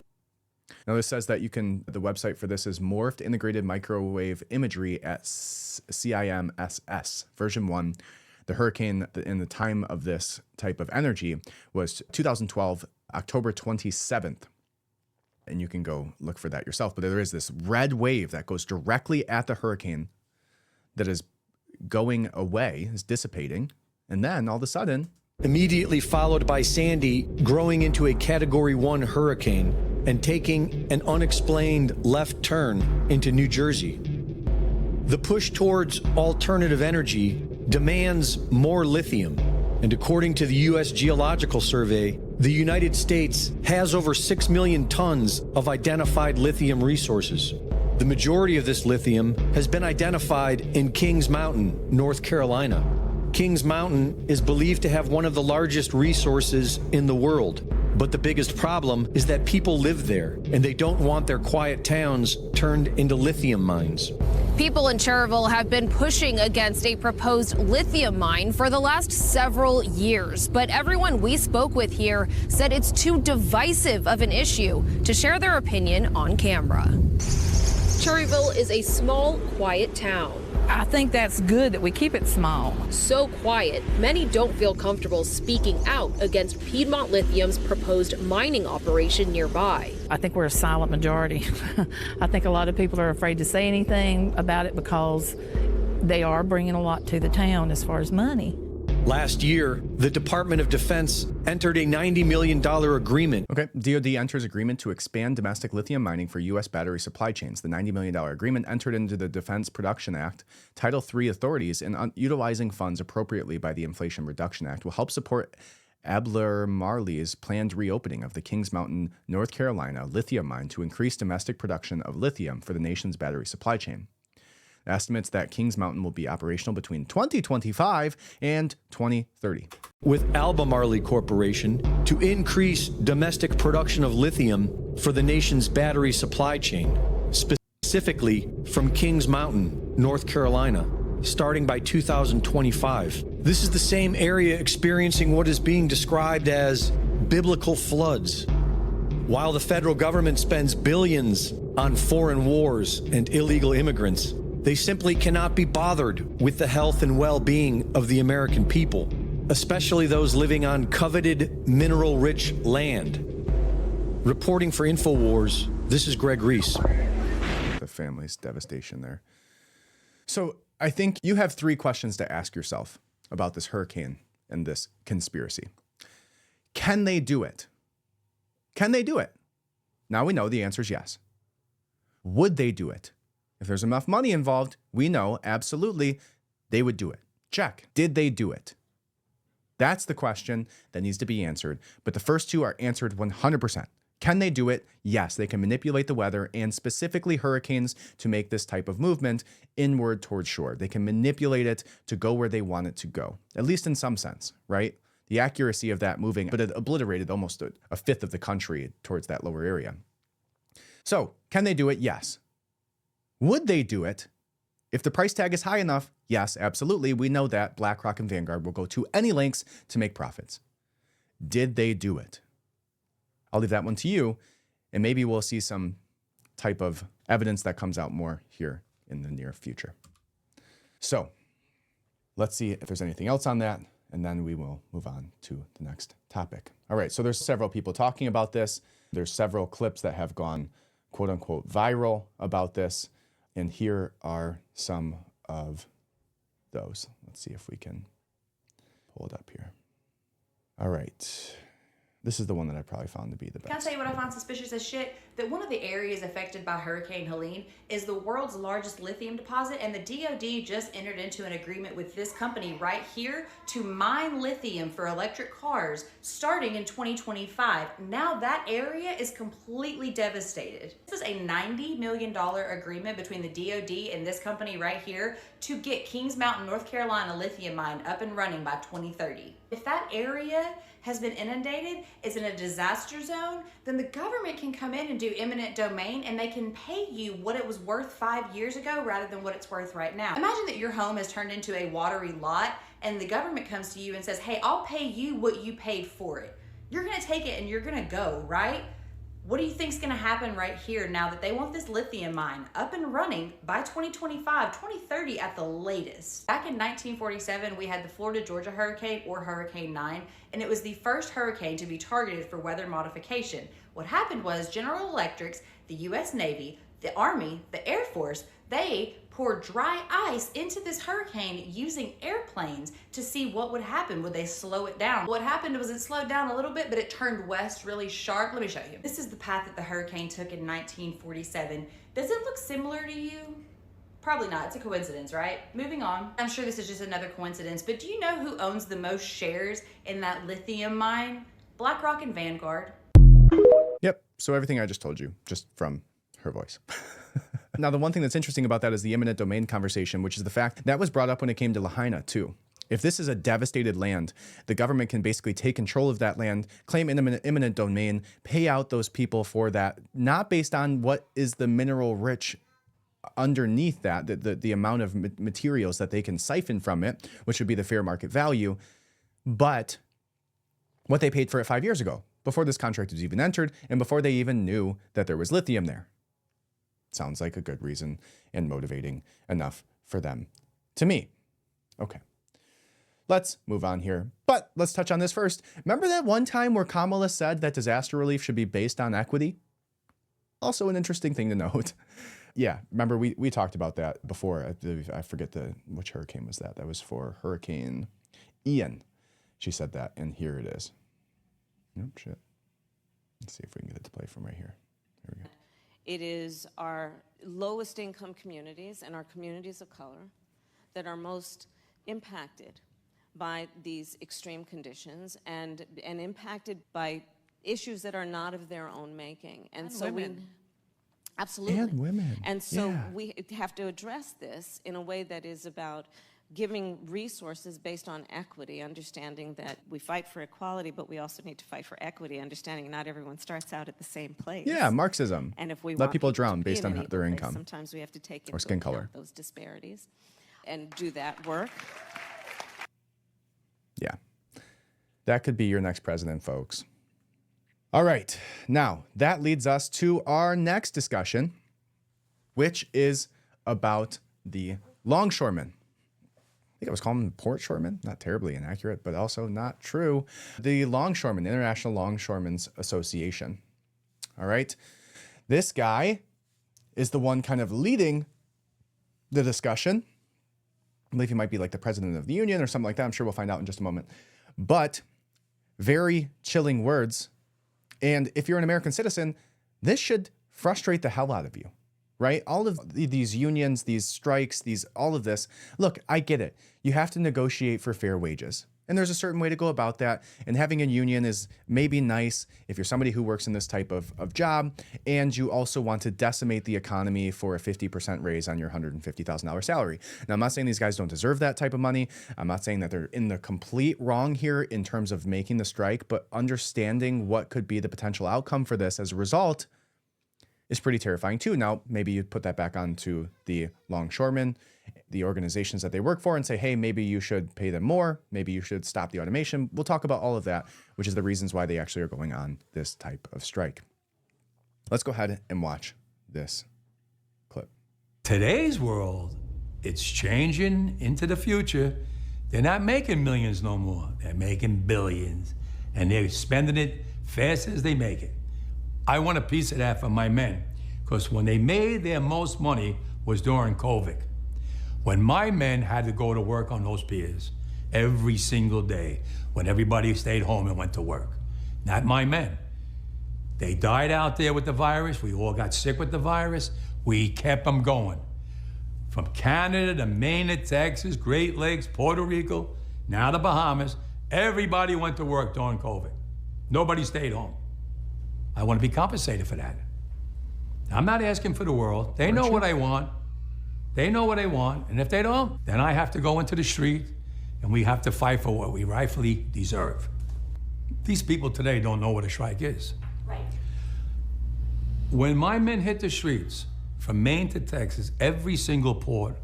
Now, this says that the website for this is Morphed Integrated Microwave Imagery at CIMSS, version 1. The hurricane in the time of this type of energy was 2012, October 27th. And you can go look for that yourself. But there is this red wave that goes directly at the hurricane that is going away, is dissipating. And then all of a sudden... immediately followed by Sandy growing into a Category 1 hurricane and taking an unexplained left turn into New Jersey. The push towards alternative energy demands more lithium. And according to the U.S. Geological Survey, the United States has over 6 million tons of identified lithium resources. The majority of this lithium has been identified in Kings Mountain, North Carolina. Kings Mountain is believed to have one of the largest resources in the world. But the biggest problem is that people live there, and they don't want their quiet towns turned into lithium mines. People in Cherville have been pushing against a proposed lithium mine for the last several years. But everyone we spoke with here said it's too divisive of an issue to share their opinion on camera. Cherryville is a small, quiet town. I think that's good that we keep it small. So quiet, many don't feel comfortable speaking out against Piedmont Lithium's proposed mining operation nearby. I think we're a silent majority. I think a lot of people are afraid to say anything about it because they are bringing a lot to the town as far as money. Last year, the Department of Defense entered a $90 million agreement. Okay, DoD enters agreement to expand domestic lithium mining for U.S. battery supply chains. The $90 million agreement entered into the Defense Production Act. Title III authorities in utilizing funds appropriately by the Inflation Reduction Act will help support Albemarle's planned reopening of the Kings Mountain, North Carolina lithium mine to increase domestic production of lithium for the nation's battery supply chain. Estimates that Kings Mountain will be operational between 2025 and 2030. With Albemarle Corporation to increase domestic production of lithium for the nation's battery supply chain, specifically from Kings Mountain, North Carolina, starting by 2025. This is the same area experiencing what is being described as biblical floods. While the federal government spends billions on foreign wars and illegal immigrants, they simply cannot be bothered with the health and well-being of the American people, especially those living on coveted mineral-rich land. Reporting for InfoWars, this is Greg Reese. The family's devastation there. So I think you have 3 questions to ask yourself about this hurricane and this conspiracy. Can they do it? Can they do it? Now we know the answer is yes. Would they do it? If there's enough money involved, we know absolutely they would do it. Check. Did they do it? That's the question that needs to be answered. But the first 2 are answered 100%. Can they do it? Yes, they can manipulate the weather and specifically hurricanes to make this type of movement inward towards shore. They can manipulate it to go where they want it to go, at least in some sense, right? The accuracy of that moving, but it obliterated almost a fifth of the country towards that lower area. So, can they do it? Yes. Would they do it? If the price tag is high enough, yes, absolutely. We know that BlackRock and Vanguard will go to any lengths to make profits. Did they do it? I'll leave that one to you, and maybe we'll see some type of evidence that comes out more here in the near future. So let's see if there's anything else on that, and then we will move on to the next topic. All right, so there's several people talking about this. There's several clips that have gone quote unquote viral about this, and here are some of those. Let's see if we can pull it up here. All right. This is the one that I probably found to be the best. Can I tell you what I find suspicious as shit? That one of the areas affected by Hurricane Helene is the world's largest lithium deposit, and the DoD just entered into an agreement with this company right here to mine lithium for electric cars starting in 2025. Now that area is completely devastated. This is a $90 million agreement between the DoD and this company right here to get Kings Mountain, North Carolina lithium mine up and running by 2030. If that area has been inundated, is in a disaster zone, then the government can come in and do eminent domain, and they can pay you what it was worth 5 years ago rather than what it's worth right now. Imagine that your home has turned into a watery lot and the government comes to you and says, hey, I'll pay you what you paid for it. You're gonna take it and you're gonna go, right? What do you think's gonna happen right here now that they want this lithium mine up and running by 2025, 2030 at the latest? Back in 1947, we had the Florida-Georgia hurricane, or Hurricane 9, and it was the first hurricane to be targeted for weather modification. What happened was General Electric, the US Navy, the Army, the Air Force, they poured dry ice into this hurricane using airplanes to see what would happen. Would they slow it down? What happened was it slowed down a little bit, but it turned west really sharp. Let me show you. This is the path that the hurricane took in 1947. Does it look similar to you? Probably not. It's a coincidence, right? Moving on. I'm sure this is just another coincidence, but do you know who owns the most shares in that lithium mine? BlackRock and Vanguard. Yep. So everything I just told you, just from her voice. Now, the one thing that's interesting about that is the eminent domain conversation, which is the fact that was brought up when it came to Lahaina too. If this is a devastated land, the government can basically take control of that land, claim eminent domain, pay out those people for that, not based on what is the mineral rich underneath that, the amount of materials that they can siphon from it, which would be the fair market value, but what they paid for it 5 years ago, before this contract was even entered and before they even knew that there was lithium there. Sounds like a good reason and motivating enough for them to me. Okay, let's move on here. But let's touch on this first. Remember that one time where Kamala said that disaster relief should be based on equity? Also an interesting thing to note. Yeah, remember we talked about that before. I forget which hurricane was that. That was for Hurricane Ian. She said that, and here it is. Oh, shit. Let's see if we can get it to play from right here. There we go. It is our lowest income communities and our communities of color that are most impacted by these extreme conditions and impacted by issues that are not of their own making. And so women. Absolutely. And women. And so yeah. we have to address this in a way that is about giving resources based on equity, understanding that we fight for equality, but we also need to fight for equity, understanding not everyone starts out at the same place. Yeah, Marxism. And if we let want people drown to be based in on an their equal income place, sometimes we have to take or into skin account color. those disparities and do that work. Yeah, that could be your next president, folks. All right, now that leads us to our next discussion, which is about the Longshoremen. I think I was calling them port shoremen, not terribly inaccurate, but also not true. The Longshoremen, International Longshoremen's Association. All right. This guy is the one kind of leading the discussion. I believe he might be like the president of the union or something like that. I'm sure we'll find out in just a moment. But very chilling words. And if you're an American citizen, this should frustrate the hell out of you. Right? All of these unions, these strikes, all of this. Look, I get it. You have to negotiate for fair wages. And there's a certain way to go about that. And having a union is maybe nice if you're somebody who works in this type of job and you also want to decimate the economy for a 50% raise on your $150,000 salary. Now, I'm not saying these guys don't deserve that type of money. I'm not saying that they're in the complete wrong here in terms of making the strike, but understanding what could be the potential outcome for this as a result is pretty terrifying too. Now, maybe you'd put that back onto the longshoremen, the organizations that they work for, and say, hey, maybe you should pay them more. Maybe you should stop the automation. We'll talk about all of that, which is the reasons why they actually are going on this type of strike. Let's go ahead and watch this clip. Today's world, it's changing into the future. They're not making millions no more. They're making billions, and they're spending it fast as they make it. I want a piece of that for my men, because when they made their most money was during COVID. When my men had to go to work on those piers every single day, when everybody stayed home and went to work. Not my men. They died out there with the virus. We all got sick with the virus. We kept them going. From Canada to Maine to Texas, Great Lakes, Puerto Rico, now the Bahamas, everybody went to work during COVID. Nobody stayed home. I want to be compensated for that. I'm not asking for the world. They know what I want. They know what I want, and if they don't, then I have to go into the street, and we have to fight for what we rightfully deserve. These people today don't know what a strike is. Right. When my men hit the streets, from Maine to Texas, every single port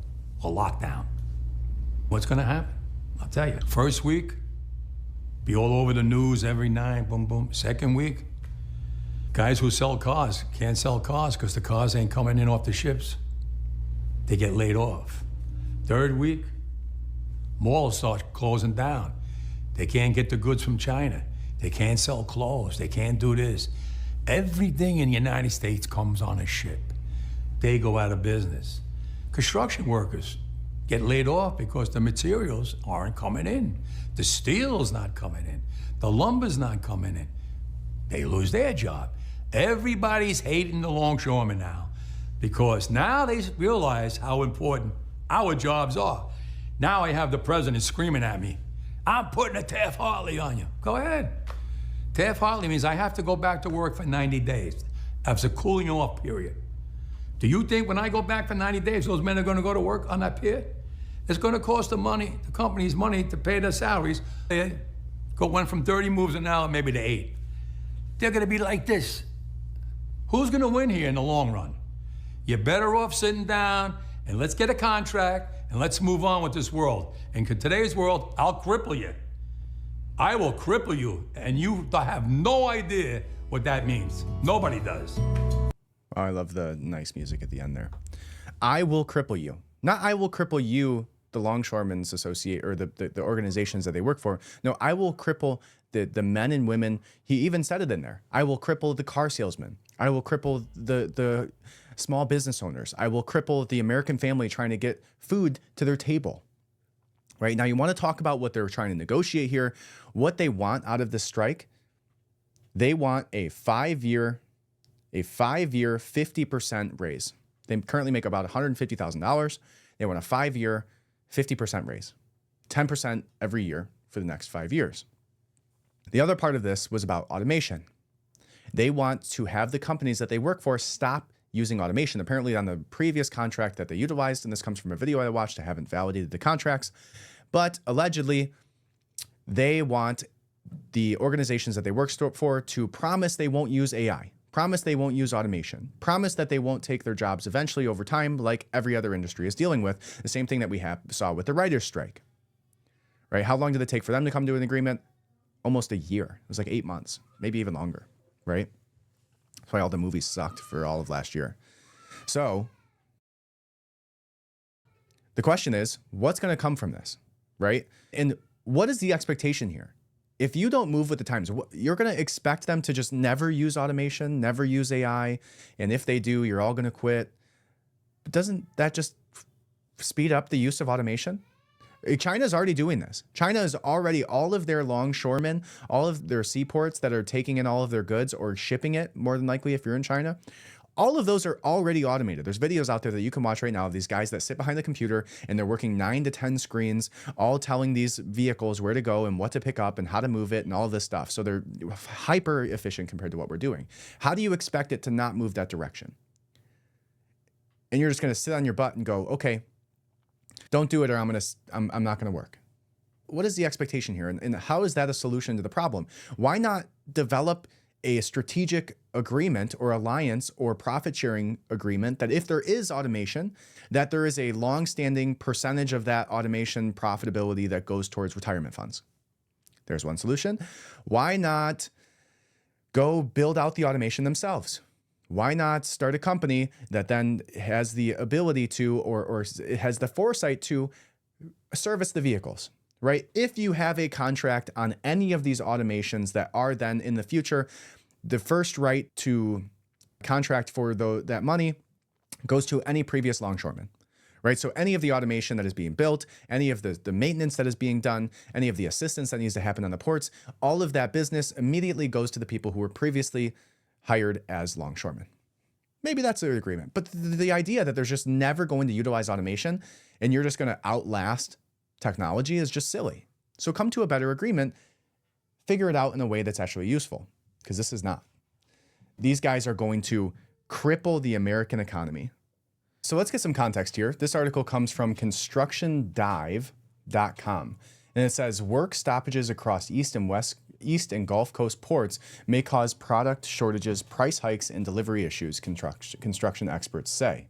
will lock down. What's gonna happen? I'll tell you. First week, be all over the news every night, boom, boom. Second week, guys who sell cars can't sell cars because the cars ain't coming in off the ships. They get laid off. Third week, malls start closing down. They can't get the goods from China. They can't sell clothes. They can't do this. Everything in the United States comes on a ship. They go out of business. Construction workers get laid off because the materials aren't coming in. The steel's not coming in. The lumber's not coming in. They lose their job. Everybody's hating the longshoremen now, because now they realize how important our jobs are. Now I have the president screaming at me, I'm putting a Taft-Hartley on you. Go ahead. Taft-Hartley means I have to go back to work for 90 days. That's a cooling off period. Do you think when I go back for 90 days, those men are gonna go to work on that pier? It's gonna cost the companies money to pay their salaries. They went from 30 moves an hour maybe to 8. They're gonna be like this. Who's gonna win here in the long run? You're better off sitting down and let's get a contract and let's move on with this world. And in today's world, I'll cripple you. I will cripple you, and you have no idea what that means. Nobody does. Oh, I love the nice music at the end there. I will cripple you. Not I will cripple you, the Longshoremen's Associate, or the organizations that they work for. No, I will cripple the men and women. He even said it in there. I will cripple the car salesman. I will cripple the small business owners. I will cripple the American family trying to get food to their table. Right now, you want to talk about what they're trying to negotiate here, what they want out of this strike. They want a 5-year 50% raise. They currently make about $150,000. They want a 5-year 50% raise, 10% every year for the next 5 years. The other part of this was about automation. They want to have the companies that they work for stop using automation. Apparently on the previous contract that they utilized, and this comes from a video I watched, I haven't validated the contracts, but allegedly they want the organizations that they work for to promise they won't use AI, promise they won't use automation, promise that they won't take their jobs eventually over time like every other industry is dealing with. The same thing that we saw with the writers' strike, right? How long did it take for them to come to an agreement? Almost a year. It was like 8 months, maybe even longer, right? That's why all the movies sucked for all of last year. So the question is, what's going to come from this, right? And what is the expectation here? If you don't move with the times, you're going to expect them to just never use automation, never use AI. And if they do, you're all going to quit. But doesn't that just speed up the use of automation? China's already doing this. China is already, all of their longshoremen, all of their seaports that are taking in all of their goods or shipping it, more than likely if you're in China, All of those are already automated. There's videos out there that you can watch right now of these guys that sit behind the computer and they're working 9 to 10 screens, all telling these vehicles where to go and what to pick up and how to move it and all of this stuff. So they're hyper efficient compared to what we're doing. How do you expect it to not move that direction? And you're just going to sit on your butt and go, okay, don't do it or I'm not going to work. What is the expectation here? And how is that a solution to the problem? Why not develop a strategic agreement or alliance or profit sharing agreement that if there is automation, that there is a long-standing percentage of that automation profitability that goes towards retirement funds? There's one solution. Why not go build out the automation themselves? Why not start a company that then has the ability to, or it has the foresight to service the vehicles, right? If you have a contract on any of these automations that are then in the future, the first right to contract for that money goes to any previous longshoreman, right? So any of the automation that is being built, any of the maintenance that is being done, any of the assistance that needs to happen on the ports, all of that business immediately goes to the people who were previously hired as longshoremen. Maybe that's the agreement. But the idea that there's just never going to utilize automation and you're just going to outlast technology is just silly. So come to a better agreement, figure it out in a way that's actually useful, because this is not. These guys are going to cripple the American economy. So let's get some context here. This article comes from constructiondive.com, and it says work stoppages across East and Gulf Coast ports may cause product shortages, price hikes, and delivery issues, construction experts say.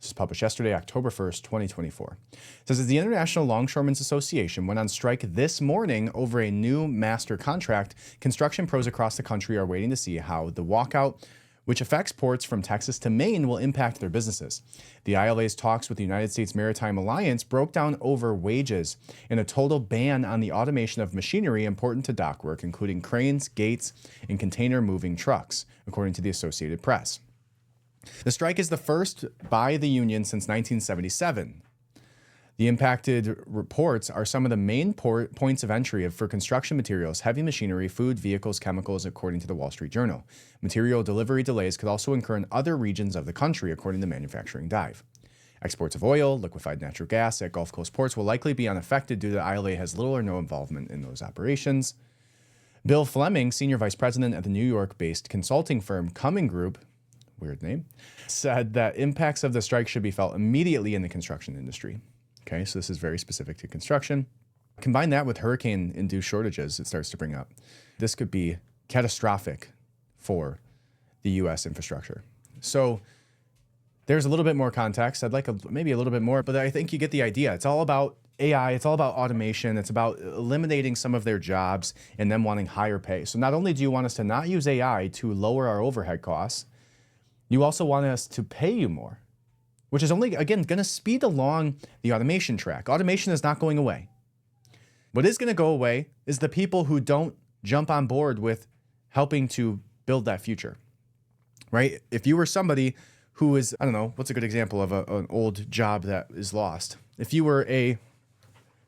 This was published yesterday, October 1st, 2024. It says, as the International Longshoremen's Association went on strike this morning over a new master contract, construction pros across the country are waiting to see how the walkout, which affects ports from Texas to Maine, will impact their businesses. The ILA's talks with the United States Maritime Alliance broke down over wages and a total ban on the automation of machinery important to dock work, including cranes, gates, and container moving trucks, according to the Associated Press. The strike is the first by the union since 1977. The impacted ports are some of the main points of entry for construction materials, heavy machinery, food, vehicles, chemicals, according to the Wall Street Journal. Material delivery delays could also occur in other regions of the country, according to Manufacturing Dive. Exports of oil, liquefied natural gas at Gulf Coast ports will likely be unaffected due to the ILA has little or no involvement in those operations. Bill Fleming, senior vice president at the New York-based consulting firm Cumming Group, weird name, said that impacts of the strike should be felt immediately in the construction industry. Okay, so this is very specific to construction. Combine that with hurricane-induced shortages, it starts to bring up. This could be catastrophic for the U.S. infrastructure. So there's a little bit more context. I'd like maybe a little bit more, but I think you get the idea. It's all about AI. It's all about automation. It's about eliminating some of their jobs and them wanting higher pay. So not only do you want us to not use AI to lower our overhead costs, you also want us to pay you more, which is only, again, going to speed along the automation track. Automation is not going away. What is going to go away is the people who don't jump on board with helping to build that future, right? If you were somebody who is, I don't know, what's a good example of an old job that is lost? If you were a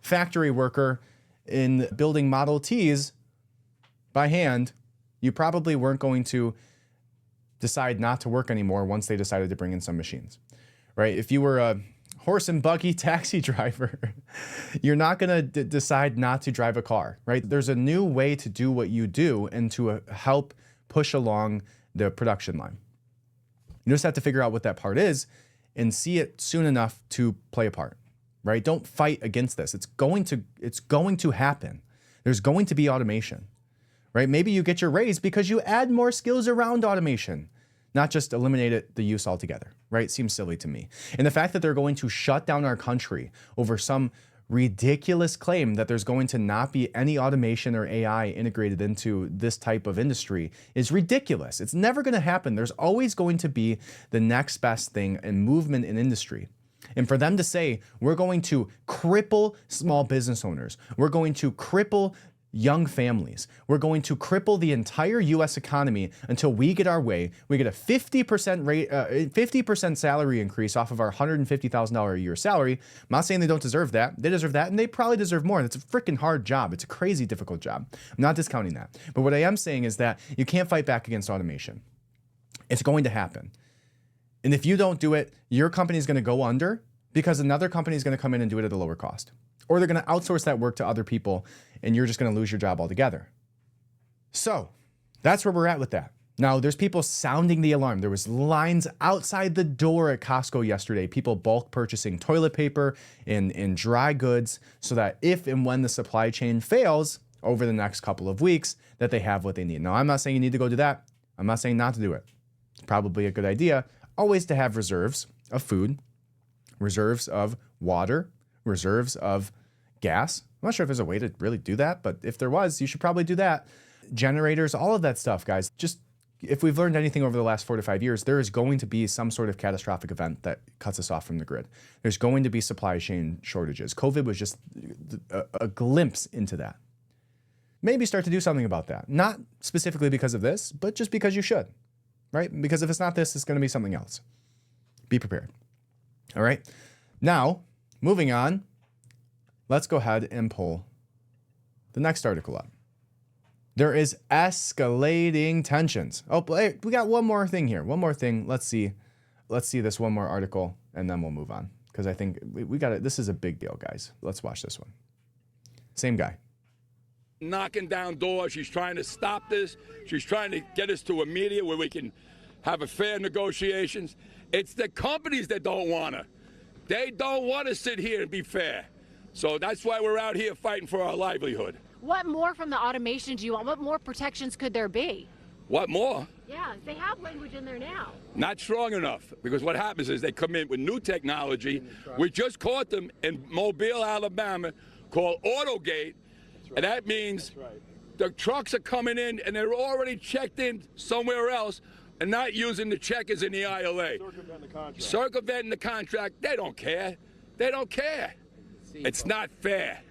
factory worker in building Model Ts by hand, you probably weren't going to decide not to work anymore once they decided to bring in some machines, right? If you were a horse and buggy taxi driver, you're not going to decide not to drive a car, right? There's a new way to do what you do and to help push along the production line. You just have to figure out what that part is and see it soon enough to play a part, right? Don't fight against this. It's going to happen. There's going to be automation, right? Maybe you get your raise because you add more skills around automation, not just eliminate the use altogether, right? Seems silly to me. And the fact that they're going to shut down our country over some ridiculous claim that there's going to not be any automation or AI integrated into this type of industry is ridiculous. It's never going to happen. There's always going to be the next best thing and movement in industry. And for them to say, we're going to cripple small business owners, we're going to cripple young families, we're going to cripple the entire U.S. economy until we get our way. We get a 50% salary increase off of our $150,000 a year salary. I'm not saying they don't deserve that. They deserve that, and they probably deserve more. And it's a freaking hard job. It's a crazy difficult job. I'm not discounting that. But what I am saying is that you can't fight back against automation. It's going to happen. And if you don't do it, your company is going to go under because another company is going to come in and do it at a lower cost. Or they're going to outsource that work to other people and you're just going to lose your job altogether. So that's where we're at with that. Now, there's people sounding the alarm. There was lines outside the door at Costco yesterday, people bulk purchasing toilet paper and dry goods so that if and when the supply chain fails over the next couple of weeks, that they have what they need. Now, I'm not saying you need to go do that. I'm not saying not to do it. It's probably a good idea always to have reserves of food, reserves of water, reserves of gas. I'm not sure if there's a way to really do that, but if there was, you should probably do that. Generators, all of that stuff, guys. Just if we've learned anything over the last 4 to 5 years, there is going to be some sort of catastrophic event that cuts us off from the grid. There's going to be supply chain shortages. COVID was just a glimpse into that. Maybe start to do something about that. Not specifically because of this, but just because you should, right? Because if it's not this, it's going to be something else. Be prepared. All right. Now, moving on, let's go ahead and pull the next article up. There is escalating tensions. Oh, we got one more thing here. One more thing. Let's see this one more article, and then we'll move on. Because I think we got it. This is a big deal, guys. Let's watch this one. Same guy. Knocking down doors. She's trying to stop this. She's trying to get us to a media where we can have a fair negotiations. It's the companies that don't want to. They don't want to sit here and be fair. So that's why we're out here fighting for our livelihood. What more from the automation do you want? What more protections could there be? What more? Yeah, they have language in there now. Not strong enough, because what happens is they come in with new technology. We just caught them in Mobile, Alabama, called Autogate, and that means the trucks are coming in and they're already checked in somewhere else and not using the checkers in the ILA. Circumventing the contract. They don't care. They don't care. It's not fair.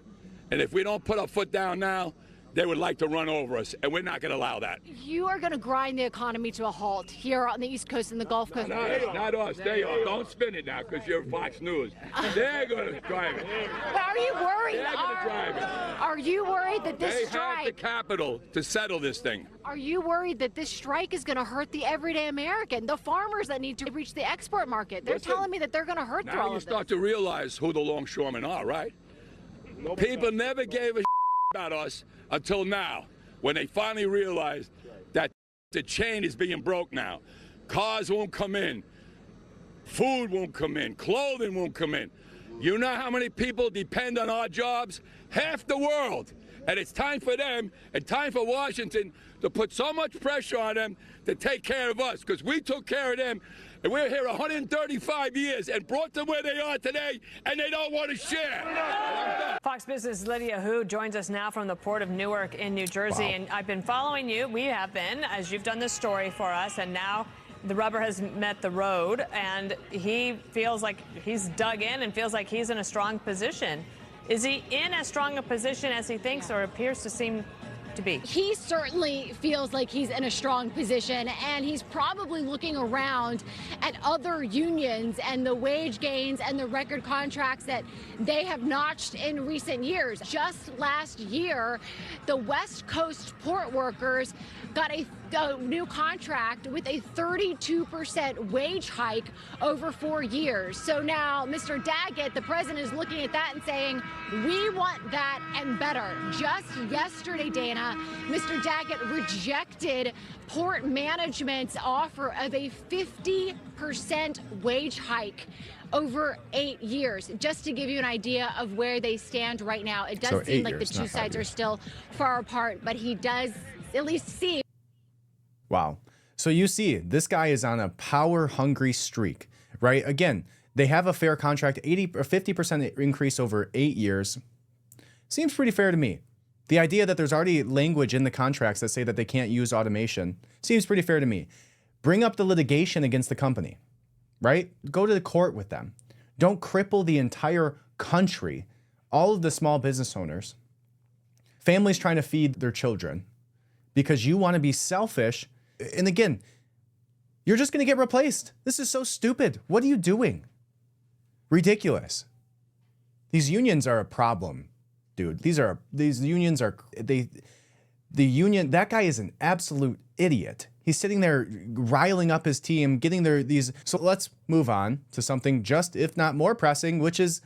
And if we don't put our foot down now, they would like to run over us, and we're not going to allow that. You are going to grind the economy to a halt here on the East Coast and the Gulf Coast. Not us. They are. Don't spin it now, because you're Fox News. They're going to drive it. But are you worried? They're going to drive it. Are you worried that this strike... They have the capital to settle this thing. Are you worried that this strike is going to hurt the everyday American, the farmers that need to reach the export market? They're telling me that they're going to hurt through all of this. Now you start to realize who the Longshoremen are, right? People never gave a about us until now, when they finally realized that the chain is being broke now. Cars won't come in, food won't come in, clothing won't come in. You know how many people depend on our jobs? Half the world. And it's time for them and time for Washington to put so much pressure on them to take care of us, because we took care of them. And we're here 135 years and brought them where they are today, and they don't want to share. Fox Business' Lydia Hu joins us now from the port of Newark in New Jersey. Wow. And I've been following you. We have been, as you've done this story for us. And now the rubber has met the road, and he feels like he's dug in and feels like he's in a strong position. Is he in as strong a position as he thinks or appears to seem to be? He certainly feels like he's in a strong position, and he's probably looking around at other unions and the wage gains and the record contracts that they have notched in recent years. Just last year, the West Coast port workers got a new contract with a 32% wage hike over 4 years. So now Mr. Daggett, the president, is looking at that and saying, we want that and better. Just yesterday, Dana, Mr. Daggett rejected port management's offer of a 50% wage hike over 8 years. Just to give you an idea of where they stand right now, it does seem like the two sides are still far apart, but he does at least see. Wow. So you see, this guy is on a power-hungry streak, right? Again, they have a fair contract, 80 or 50% increase over 8 years. Seems pretty fair to me. The idea that there's already language in the contracts that say that they can't use automation seems pretty fair to me. Bring up the litigation against the company, right? Go to the court with them. Don't cripple the entire country, all of the small business owners, families trying to feed their children, because you want to be selfish. And again, you're just going to get replaced. This is so stupid. What are you doing? Ridiculous. These unions are a problem, dude. These unions are, the union, that guy is an absolute idiot. He's sitting there riling up his team, getting these. So let's move on to something just, if not more pressing, which is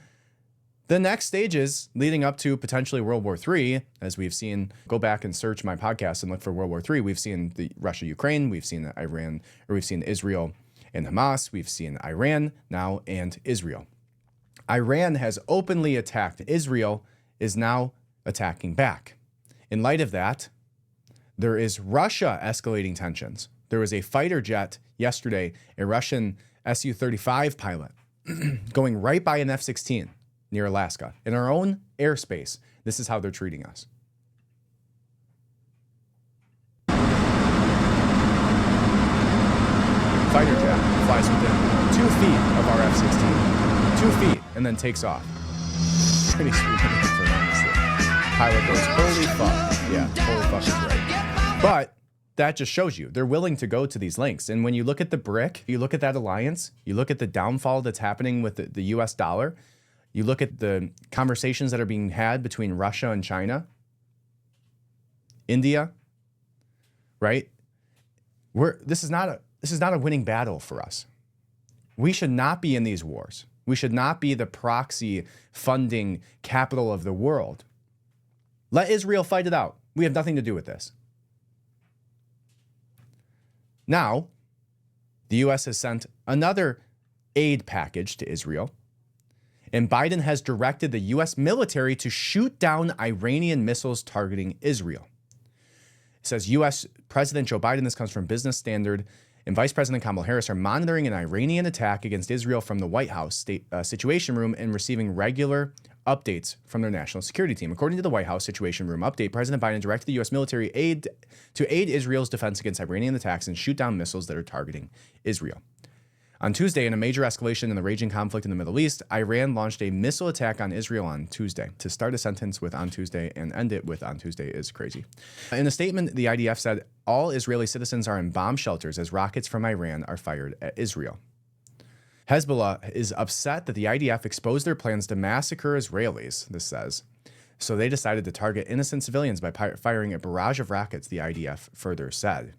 the next stages leading up to potentially World War III. As we've seen, go back and search my podcast and look for World War III. We've seen the Russia-Ukraine, we've seen Iran, or we've seen Israel and Hamas, we've seen Iran now and Israel. Iran has openly attacked. Israel is now attacking back. In light of that, there is Russia escalating tensions. There was a fighter jet yesterday, a Russian Su-35 pilot, going right by an F-16 near Alaska in our own airspace. This is how they're treating us. Fighter jet flies within 2 feet of our F-16, 2 feet, and then takes off. Pretty sweet for honestly. Pilot goes, holy fuck. Yeah, holy fuck is right. But that just shows you they're willing to go to these lengths. And when you look at the BRIC, you look at that alliance, you look at the downfall that's happening with the US dollar, you look at the conversations that are being had between Russia and China, India, right? This is not a winning battle for us. We should not be in these wars. We should not be the proxy funding capital of the world. Let Israel fight it out. We have nothing to do with this. Now, the U.S. has sent another aid package to Israel, and Biden has directed the U.S. military to shoot down Iranian missiles targeting Israel. It says U.S. President Joe Biden, this comes from Business Standard, and Vice President Kamala Harris are monitoring an Iranian attack against Israel from the White House Situation Room and receiving regular updates from their national security team. According to the White House Situation Room update, President Biden directed the U.S. military to aid Israel's defense against Iranian attacks and shoot down missiles that are targeting Israel. On Tuesday, in a major escalation in the raging conflict in the Middle East, Iran launched a missile attack on Israel on Tuesday. To start a sentence with on Tuesday and end it with on Tuesday is crazy. In a statement, the IDF said all Israeli citizens are in bomb shelters as rockets from Iran are fired at Israel. Hezbollah is upset that the IDF exposed their plans to massacre Israelis, this says. So they decided to target innocent civilians by firing a barrage of rockets, the IDF further said.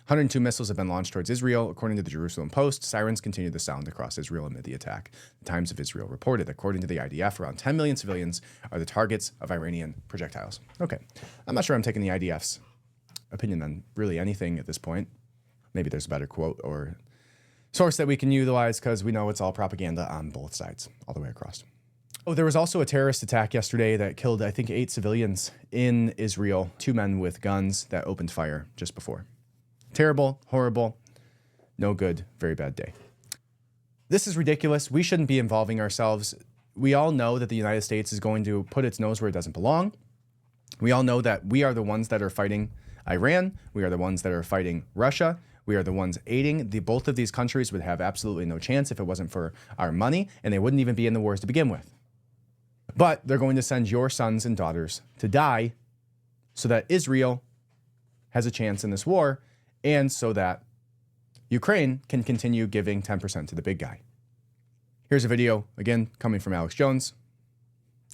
102 missiles have been launched towards Israel. According to the Jerusalem Post, sirens continue to sound across Israel amid the attack. The Times of Israel reported, according to the IDF, around 10 million civilians are the targets of Iranian projectiles. Okay, I'm not sure I'm taking the IDF's opinion on really anything at this point. Maybe there's a better quote or source that we can utilize because we know it's all propaganda on both sides, all the way across. Oh, there was also a terrorist attack yesterday that killed, I think, 8 civilians in Israel, 2 men with guns that opened fire just before. Terrible, horrible, no good, very bad day. This is ridiculous. We shouldn't be involving ourselves. We all know that the United States is going to put its nose where it doesn't belong. We all know that we are the ones that are fighting Iran. We are the ones that are fighting Russia. We are the ones aiding. Both of these countries would have absolutely no chance if it wasn't for our money, and they wouldn't even be in the wars to begin with. But they're going to send your sons and daughters to die so that Israel has a chance in this war, and so that Ukraine can continue giving 10% to the big guy. Here's a video, again, coming from Alex Jones.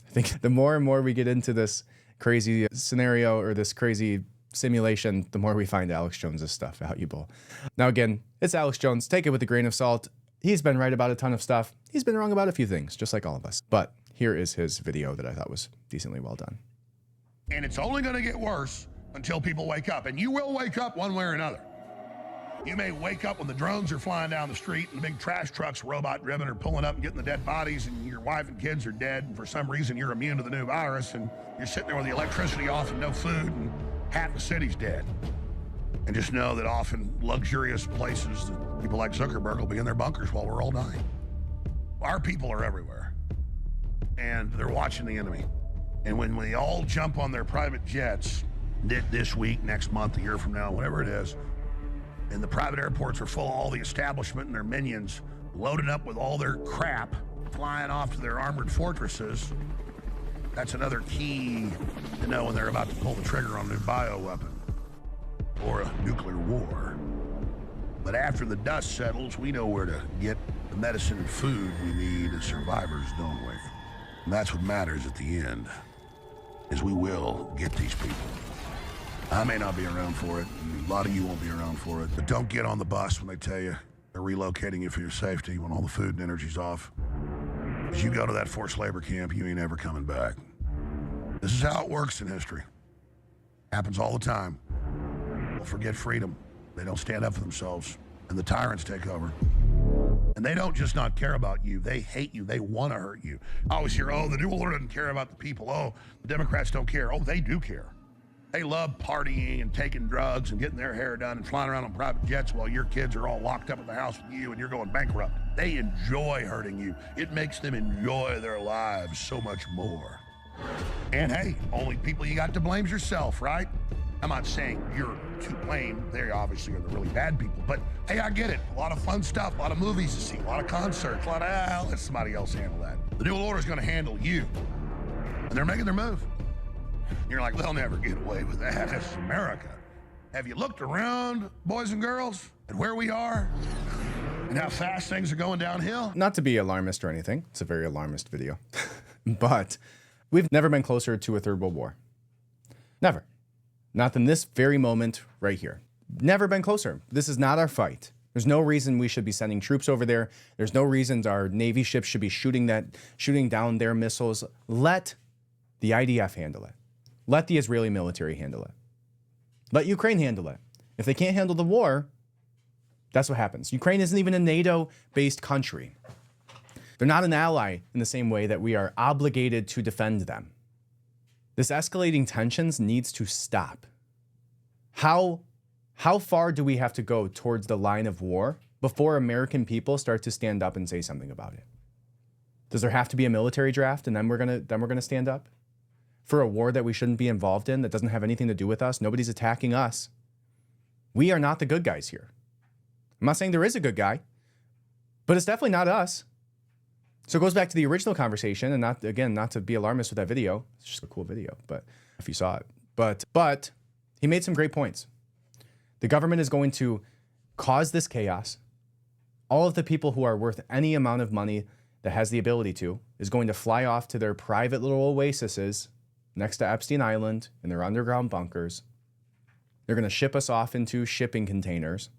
I think the more and more we get into this crazy scenario or this crazy simulation, the more we find Alex Jones' stuff valuable. Now, again, it's Alex Jones. Take it with a grain of salt. He's been right about a ton of stuff. He's been wrong about a few things, just like all of us. But here is his video that I thought was decently well done. And it's only going to get worse until people wake up. And you will wake up one way or another. You may wake up when the drones are flying down the street and the big trash trucks, robot-driven, are pulling up and getting the dead bodies, and your wife and kids are dead, and for some reason you're immune to the new virus, and you're sitting there with the electricity off and no food, and half the city's dead. And just know that often luxurious places that people like Zuckerberg will be in their bunkers while we're all dying. Our people are everywhere, and they're watching the enemy. And when we all jump on their private jets this week, next month, a year from now, whatever it is, and the private airports are full of all the establishment and their minions loaded up with all their crap, flying off to their armored fortresses, that's another key to know when they're about to pull the trigger on a new bioweapon or a nuclear war. But after the dust settles, we know where to get the medicine and food we need as survivors, don't we? And that's what matters at the end, is we will get these people. I may not be around for it, and a lot of you won't be around for it, but don't get on the bus when they tell you they're relocating you for your safety when all the food and energy's off. As you go to that forced labor camp, you ain't ever coming back. This is how it works in history. Happens all the time. They'll forget freedom. They don't stand up for themselves, and the tyrants take over. And they don't just not care about you, they hate you, they want to hurt you. I always hear, oh, the New Order doesn't care about the people. Oh, the Democrats don't care. Oh, they do care. They love partying and taking drugs and getting their hair done and flying around on private jets while your kids are all locked up in the house with you and you're going bankrupt. They enjoy hurting you. It makes them enjoy their lives so much more. And hey, only people you got to blame is yourself, right? I'm not saying you're to blame. They obviously are the really bad people. But hey, I get it. A lot of fun stuff, a lot of movies to see, a lot of concerts, a lot of, let somebody else handle that. The New Order is going to handle you. And they're making their move. You're like, they'll never get away with that. This is America. Have you looked around, boys and girls, at where we are and how fast things are going downhill? Not to be alarmist or anything. It's a very alarmist video. But we've never been closer to a third world war. Never. Not in this very moment right here. Never been closer. This is not our fight. There's no reason we should be sending troops over there. There's no reason our Navy ships should be shooting down their missiles. Let the IDF handle it. Let the Israeli military handle it. Let Ukraine handle it. If they can't handle the war, that's what happens. Ukraine isn't even a NATO-based country. They're not an ally in the same way that we are obligated to defend them. This escalating tensions needs to stop. How far do we have to go towards the line of war before American people start to stand up and say something about it? Does there have to be a military draft and then we're gonna stand up for a war that we shouldn't be involved in, that doesn't have anything to do with us? Nobody's attacking us. We are not the good guys here. I'm not saying there is a good guy, but it's definitely not us. So it goes back to the original conversation, and not to be alarmist with that video. It's just a cool video, but if you saw it. But he made some great points. The government is going to cause this chaos. All of the people who are worth any amount of money that has the ability to is going to fly off to their private little oases next to Epstein Island in their underground bunkers. They're going to ship us off into shipping containers.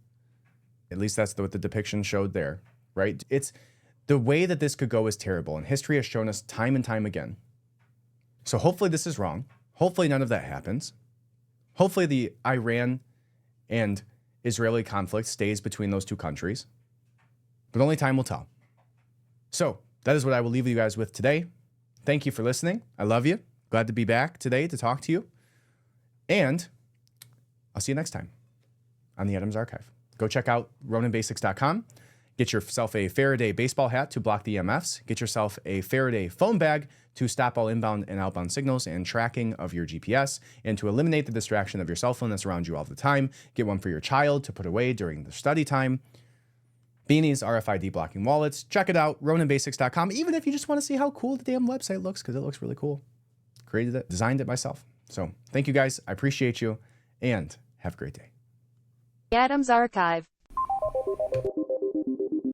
At least that's what the depiction showed there, right? It's the way that this could go is terrible, and history has shown us time and time again. So hopefully this is wrong. Hopefully none of that happens. Hopefully the Iran and Israeli conflict stays between those two countries. But only time will tell. So that is what I will leave you guys with today. Thank you for listening. I love you. Glad to be back today to talk to you. And I'll see you next time on the Adams Archive. Go check out RoninBasics.com. Get yourself a Faraday baseball hat to block the EMFs. Get yourself a Faraday phone bag to stop all inbound and outbound signals and tracking of your GPS, and to eliminate the distraction of your cell phone that's around you all the time. Get one for your child to put away during the study time. Beanies, RFID blocking wallets. Check it out, RoninBasics.com, even if you just want to see how cool the damn website looks, because it looks really cool. Created it, designed it myself. So thank you guys. I appreciate you, and have a great day. Adams Archive.